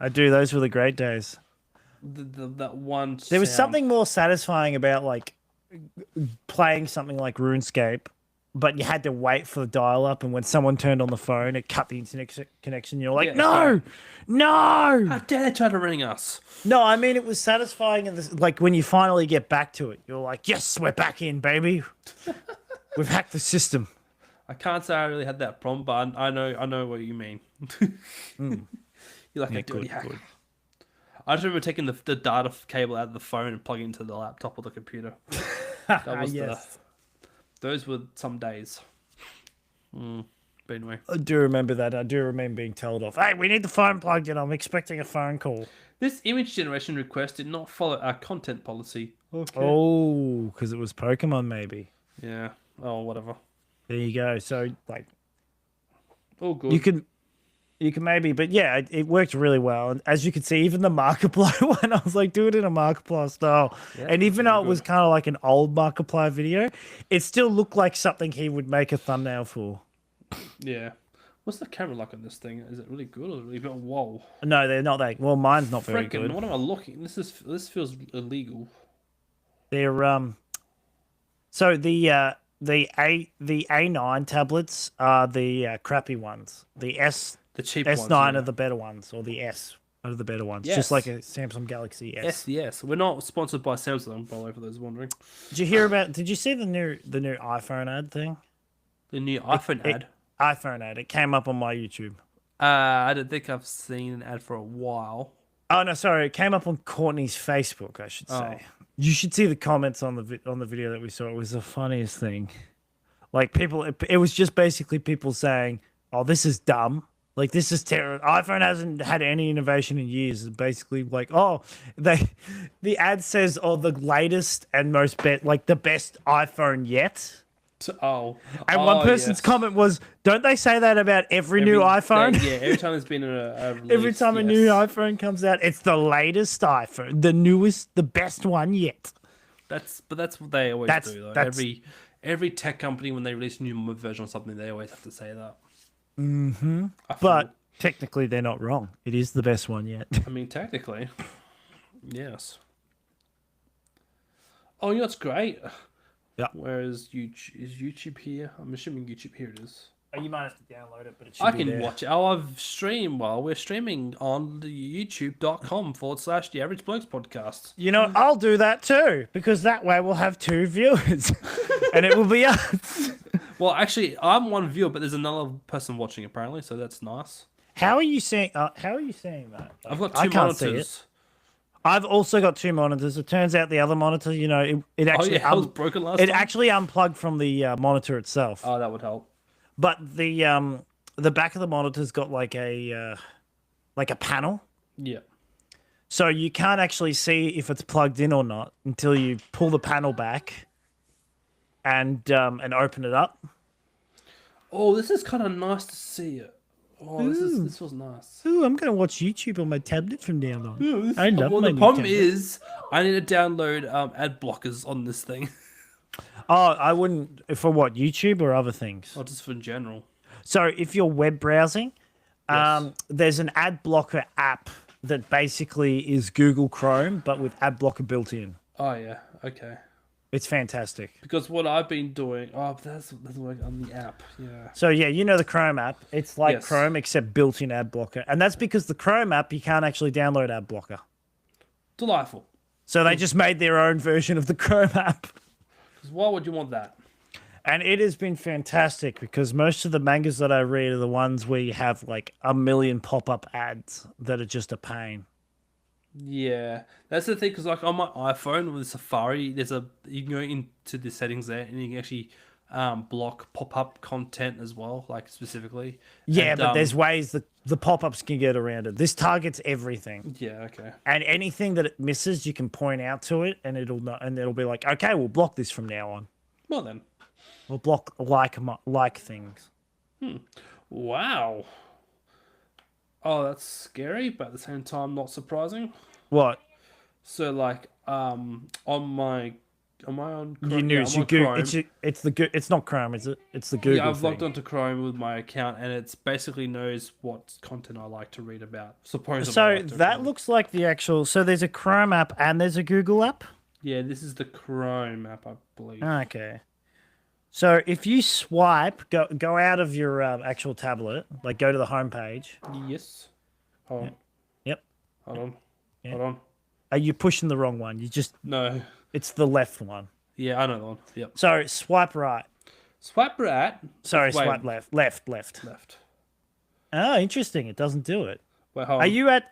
I do. Those were the great days. That one. There was sound. something more satisfying about like playing something like RuneScape, but you had to wait for the dial-up, and when someone turned on the phone, it cut the internet connection. You're like, Yeah, no, no, How dare they try to ring us? no. I mean, it was satisfying, and like when you finally get back to it, you're like, yes, we're back in, baby. We've hacked the system. I can't say I really had that problem, but I know what you mean. You're like a dirty hacker. I just remember taking the data cable out of the phone and plugging it into the laptop or the computer. That was Yes. those were some days. But anyway, I do remember that. I do remember being told off. Hey, we need the phone plugged in. I'm expecting a phone call. this image generation request did not follow our content policy. Okay. Oh, because it was Pokemon, maybe. Yeah. Oh, whatever. There you go. So, like, All good. you can maybe, but yeah, it worked really well. And as you can see, even the Markiplier one, I was like, do it in a Markiplier style. And even though it was kind of like an old Markiplier video, it still looked like something he would make a thumbnail for. Yeah. What's the camera like on this thing? Is it really good or really bit? Whoa. No, they're not that. Well, mine's not very Freaking, good. what am I looking? This feels illegal. They're so the A9 tablets are the crappy ones. The The cheap S9 ones. are the better ones, or the S are the better ones. Yes. Just like a Samsung Galaxy S. Yes. We're not sponsored by Samsung, by the way, for those wondering. Did you hear about? Did you see the new iPhone ad thing? The new iPhone ad. iPhone ad. It came up on my YouTube. I don't think I've seen an ad for a while. Oh no, sorry. It came up on Courtney's Facebook. I should say. You should see the comments on the video that we saw. It was the funniest thing. Like people, it was just basically people saying, "Oh, this is dumb. Like this is terrible. iPhone hasn't had any innovation in years." It's basically like, "Oh, the ad says, oh, the latest and most like the best iPhone yet." And one person's comment was, "Don't they say that about every new iPhone?" Every time there's been a release, Every time a new iPhone comes out, it's the latest iPhone, the newest, the best one yet. That's what they always do though. that's- Every tech company, when they release a new version of something, they always have to say that. But technically, they're not wrong. It is the best one yet. I mean, technically, yes. Oh, you know what's great? Yeah. Whereas YouTube, is YouTube here? I'm assuming YouTube here it is. Oh, you might have to download it, but it should I be can there. watch it. Oh, I've streamed while we're streaming on the youtube.com/ the Average Blokes podcast. You know, I'll do that too, because that way we'll have 2 viewers, and it will be us. Well, actually, I'm one viewer, but there's another person watching apparently, so that's nice. How are you seeing? How are you seeing that? I've got I two can't see it. monitors. I've also got 2 monitors. It turns out the other monitor, you know, it Oh actually yeah, I was broken last it time. actually unplugged from the monitor itself. Oh, that would help. But the back of the monitor's got like a panel, Yeah. so you can't actually see if it's plugged in or not until you pull the panel back and open it up. Oh, this is kind of nice to see it. Oh, this was nice. Ooh, I'm gonna watch YouTube on my tablet from now on. I love Well, my the new problem tablet. is, I need to download ad blockers on this thing, Oh, I wouldn't for what, YouTube or other things. or just for general. So if you're web browsing, Yes. there's an ad blocker app that basically is Google Chrome but with ad blocker built in. Oh yeah, okay. It's fantastic. Because what I've been doing, but that's like on the app. Yeah. So yeah, you know the Chrome app. It's like Yes. Chrome except built-in ad blocker, and that's because the Chrome app you can't actually download ad blocker. Delightful. So they just made their own version of the Chrome app. 'Cause why would you want that? And it has been fantastic because most of the mangas that I read are the ones where you have like a million pop-up ads that are just a pain. Yeah, that's the thing. Because like on my iPhone with Safari, you can go into the settings there, and you can actually block pop-up content as well, like specifically. Yeah, And, but there's ways that the pop-ups can get around it. This targets everything. Yeah. Okay. And anything that it misses, you can point out to it, and it'll be like, okay, we'll block this from now on. Well then. We'll block like things. Wow. Oh, that's scary, but at the same time not surprising. What? So like on my am I on Chrome? You news? I'm You on Google? Chrome. It's not Chrome, is it? It's the Google. Yeah, I've logged thing. onto Chrome with my account, and it's basically knows what content I like to read about. Supposedly. I So like to that read. looks like the actual. So there's a Chrome app and there's a Google app. Yeah, this is the Chrome app, I believe. Okay. So if you swipe, go out of your actual tablet, like go to the home page. Yes. Hold on. Yep. Hold on. Yeah. Hold on. Are you pushing the wrong one? No. It's the left one. Yeah, I know the one. Yep. So swipe right. Swipe right. Sorry, Wait, swipe left. Left. Left. Oh, interesting. It doesn't do it. Wait, hold on. Are you at?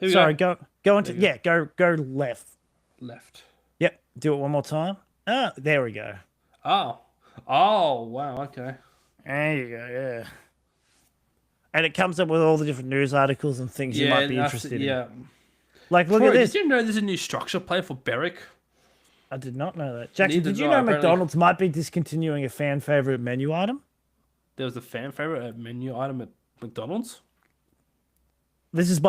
we Sorry, go. go into. Yeah, go left. Left. Yep. Do it one more time. Oh, there we go. Oh. Oh, wow, okay. There you go. Yeah. And it comes up with all the different news articles and things you might be that's- interested in. Yeah. Like, look Troy, at this. did you know there's a new structure play for Berwick? I did not know that. Jackson, Neither did did you I, know apparently. McDonald's might be discontinuing a fan favorite menu item? There was a fan favorite menu item at McDonald's. This is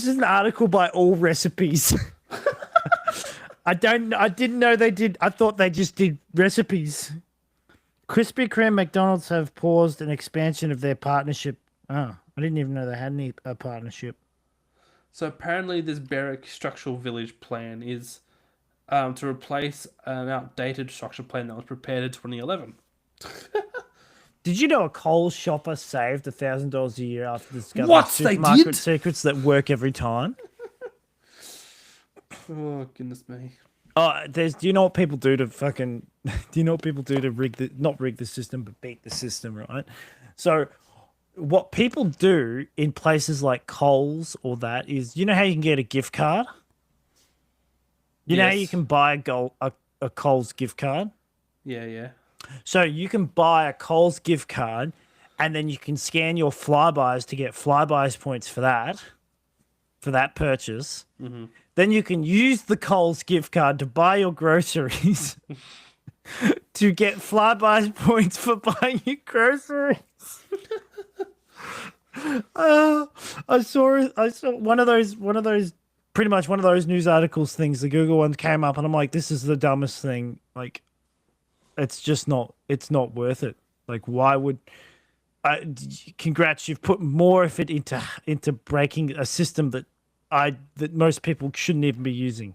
an article by All Recipes. I didn't know they did. I thought they just did recipes. Krispy Kreme McDonald's have paused an expansion of their partnership. Oh, I didn't even know they had a partnership. So apparently, this Berwick structural village plan is to replace an outdated structure plan that was prepared in 2011. Did you know a Coles shopper saved $1,000 a year after discovering What? They supermarket did? secrets that work every time? Oh goodness me! Oh, do you know what people do to fucking? Do you know what people do to not rig the system, but beat the system, right? So, what people do in places like Coles or that is, you know how you can get a gift card. You know how you Yes. can buy a Coles gift card. Yeah. So you can buy a Coles gift card, and then you can scan your Flybys to get Flybys points for that purchase. Mm-hmm. Then you can use the Coles gift card to buy your groceries to get Flybys points for buying your groceries. I saw one of those pretty much one of those news articles things. The Google one came up, and I'm like, this is the dumbest thing. Like, it's not worth it. Like, why would? Congrats, you've put more effort into breaking a system that most people shouldn't even be using.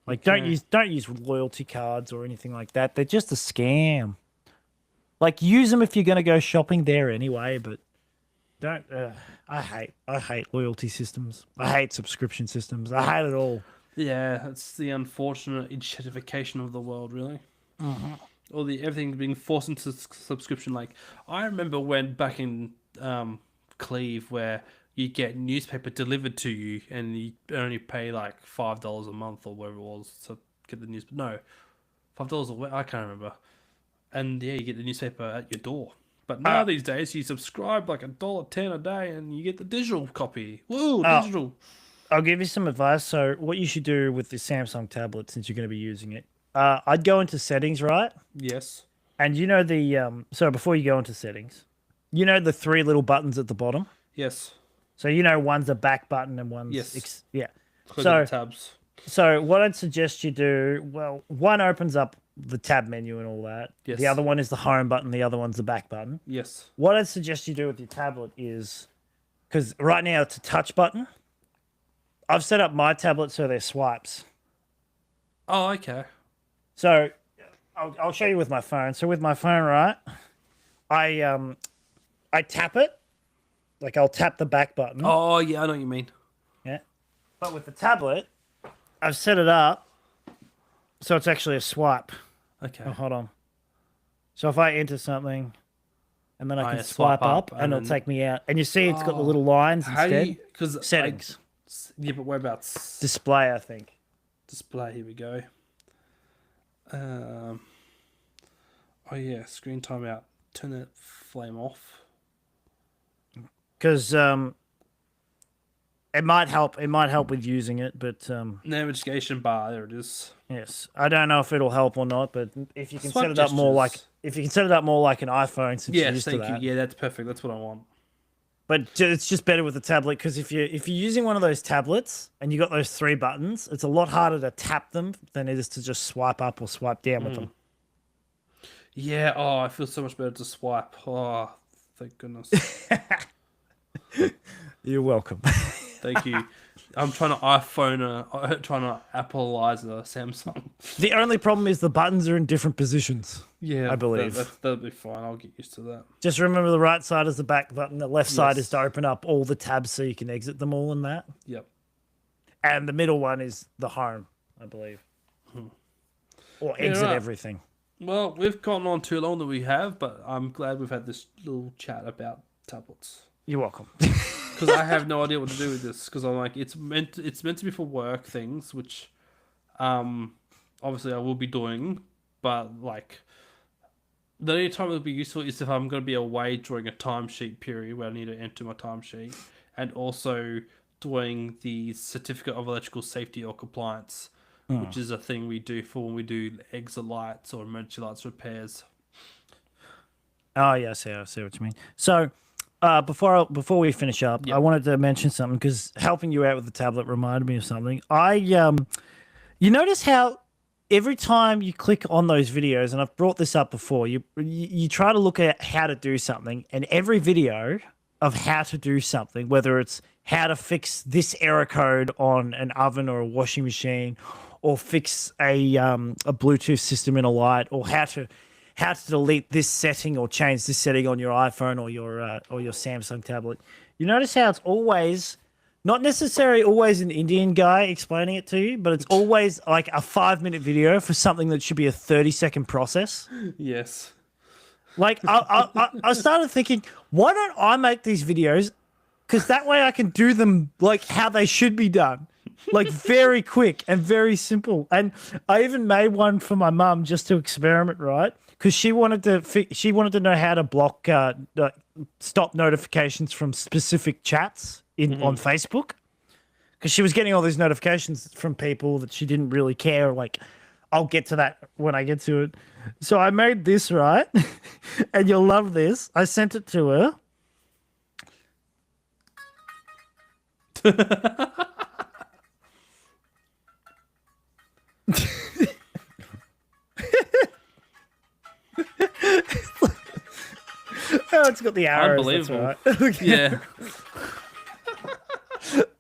Like, don't use loyalty cards or anything like that. They're just a scam. Like, use them if you're going to go shopping there anyway, but don't. I hate loyalty systems. I hate subscription systems. I hate it all. Yeah, it's the unfortunate objectification of the world, really. All the everything being forced into subscription. Like I remember when back in Cleve, where you get newspaper delivered to you, and you only pay like $5 a month or whatever it was to get the news. No, $5 a week. I can't remember. And yeah, you get the newspaper at your door. But now these days, you subscribe like $1.10 a day, and you get the digital copy. Woo, digital. I'll give you some advice. So, what you should do with the Samsung tablet, since you're going to be using it, I'd go into settings, right? Yes. And you know so before you go into settings, you know the three little buttons at the bottom. Yes. So you know one's a back button and one's Yes. yeah. Click So on the tabs. so what I'd suggest you do, well, one opens up the tab menu and all that. Yes. The other one is the home button. The other one's the back button. Yes. What I'd suggest you do with your tablet is, because right now it's a touch button. I've set up my tablet so they're swipes. Oh, okay. So I'll show you with my phone. So with my phone, right, I tap it, like I'll tap the back button. Oh, yeah, I know what you mean. Yeah. But with the tablet, I've set it up so it's actually a swipe. Okay. Oh, hold on. So if I enter something, and then I can yeah, swipe up, and and it'll then- take me out. And you see it's got the little lines How do instead. you? Because Settings. Yeah, but what about Display, I think. display? Here we go. Oh yeah, screen timeout. Turn that flame off. Because it might help. It might help with using it, but Navigation bar. There it is. yes, I don't know if it'll help or not. But if you can Swipe set it up more like, gestures. if you can set it up more like an iPhone, since you're Yes, used to thank that. you. Yeah, that's perfect. That's what I want. But it's just better with the tablet, because if you're using one of those tablets and you got those three buttons, it's a lot harder to tap them than it is to just swipe up or swipe down with them. Yeah. Oh, I feel so much better to swipe. Oh, thank goodness. You're welcome. Thank you. I'm trying to trying to Appleize a Samsung. The only problem is the buttons are in different positions. Yeah, I believe. that'll be fine. I'll get used to that. Just remember the right side is the back button. The left side Yes. is to open up all the tabs so you can exit them all and that. Yep. And the middle one is the home, I believe. Or exit right. everything. Well, we've gone on too long that we have, but I'm glad we've had this little chat about tablets. You're welcome. Because I have no idea what to do with this. Because I'm like, it's meant to be for work things, which, obviously I will be doing. But like, the only time it'll be useful is if I'm going to be away during a timesheet period where I need to enter my timesheet, and also doing the certificate of electrical safety or compliance, which is a thing we do for when we do exit lights or emergency lights repairs. Oh, yeah, I see what you mean. So, before we finish up, I wanted to mention something, because helping you out with the tablet reminded me of something. You notice how every time you click on those videos, and I've brought this up before, you try to look at how to do something, and every video of how to do something, whether it's how to fix this error code on an oven or a washing machine, or fix a Bluetooth system in a light, or how to delete this setting or change this setting on your iPhone or your Samsung tablet. You notice how it's always, not necessarily always an Indian guy explaining it to you, but it's always like a 5-minute video for something that should be a 30-second process. Yes. Like I started thinking, why don't I make these videos? Because that way I can do them like how they should be done. Like very quick and very simple. And I even made one for my mum just to experiment, right? Because she wanted to know how to block stop notifications from specific chats on Facebook. Because she was getting all these notifications from people that she didn't really care. Like, I'll get to that when I get to it. So I made this, right? And you'll love this. I sent it to her. Oh, it's got the arrows. Unbelievable. That's right. Yeah.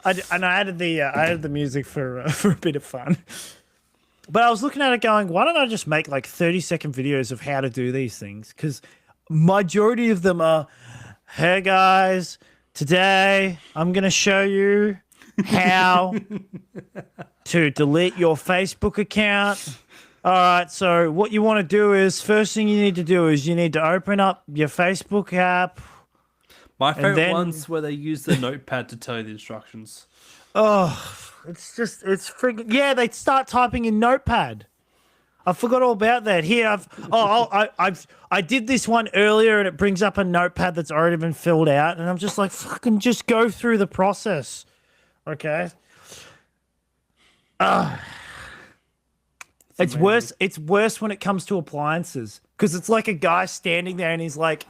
I added the music for a bit of fun. But I was looking at it going, why don't I just make like 30-second videos of how to do these things? Because majority of them are, hey guys, today I'm going to show you how to delete your Facebook account. All right, so what you want to do is, first thing you need to do is you need to open up your Facebook app. My favorite then- one's where they use the notepad to tell you the instructions. Oh, it's freaking, yeah, they start typing in Notepad. I forgot all about that. Here, I did this one earlier, and it brings up a notepad that's already been filled out, and I'm just like, fucking, just go through the process, okay? It's worse. It's worse when it comes to appliances, because it's like a guy standing there, and he's like,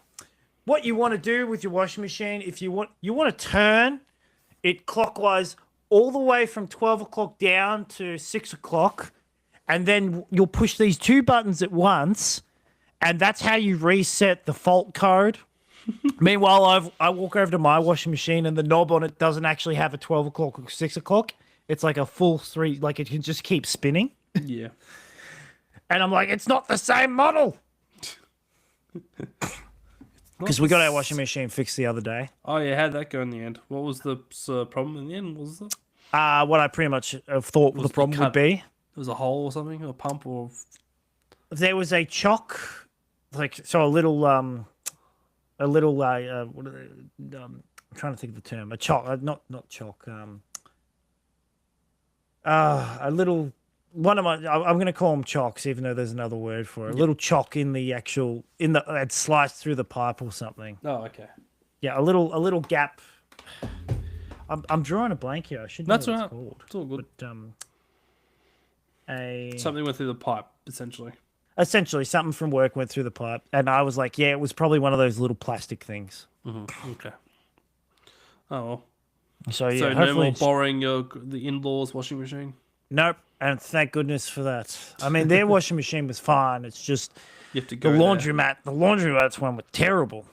"What you want to do with your washing machine? If you want to turn it clockwise all the way from 12 o'clock down to 6 o'clock." And then you'll push these two buttons at once, and that's how you reset the fault code. Meanwhile, I walk over to my washing machine, and the knob on it doesn't actually have a 12 o'clock or 6 o'clock. It's like a full 3, like it can just keep spinning. Yeah. And I'm like, it's not the same model. Because we got our washing machine fixed the other day. Oh yeah, how'd that go in the end? What was the problem in the end? Was it? What I pretty much thought the problem would be. It was a hole or something, or a pump, or There was a chock, like, so a little, what are they, I'm trying to think of the term. A chock, not chock. A little, one of my, I'm going to call them chocks, even though there's another word for it. A little chock in the actual, it sliced through the pipe or something. oh, okay. Yeah, a little gap. I'm drawing a blank here. I should know That's what all it's right. called. It's all good. But, Something went through the pipe, essentially. essentially, something from work went through the pipe, and I was like, yeah, it was probably one of those little plastic things. Okay. Oh well. So yeah, So no hopefully more it's- borrowing the in-laws washing machine. Nope, and thank goodness for that. I mean, their washing machine was fine. It's just You have to the go there. laundromat's one was terrible.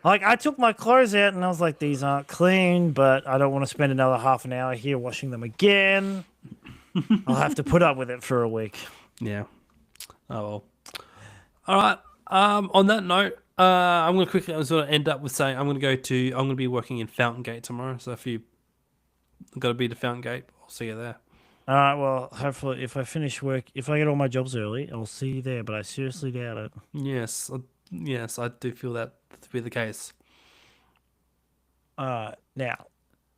Like, I took my clothes out and I was like, these aren't clean, but I don't want to spend another half an hour here washing them again. I'll have to put up with it for a week. Yeah. Oh well. All right. On that note, I'm gonna quickly sort of end up with saying I'm gonna be working in Fountain Gate tomorrow. So if you got to be to Fountain Gate, I'll see you there. All right, well, hopefully if I finish work, if I get all my jobs early, I'll see you there, but I seriously doubt it. Yes. Yes, I do feel that to be the case. Now,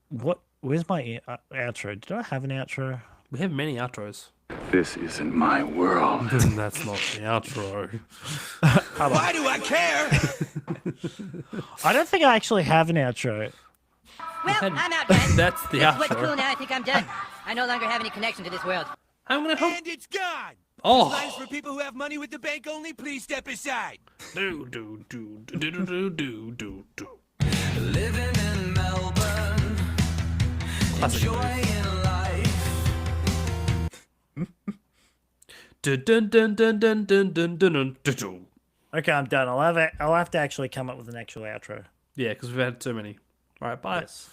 where's my outro? Did I have an outro? We have many outros. This isn't my world. That's not the outro. Why do I care? I don't think I actually have an outro. Well, I'm out, guys. That's the What's cool outro. now? I think I'm done. I no longer have any connection to this world. I'm gonna help. And it's gone. Oh. Lines for people who have money with the bank only. Please step aside. Do do do do do do do do do. Living in Melbourne, Classic movie. enjoying life. Dun dun dun dun dun dun dun dun dun dun. Okay, I'm done. I'll have to actually come up with an actual outro. Yeah, because we've had so many. All right, bye. Yes.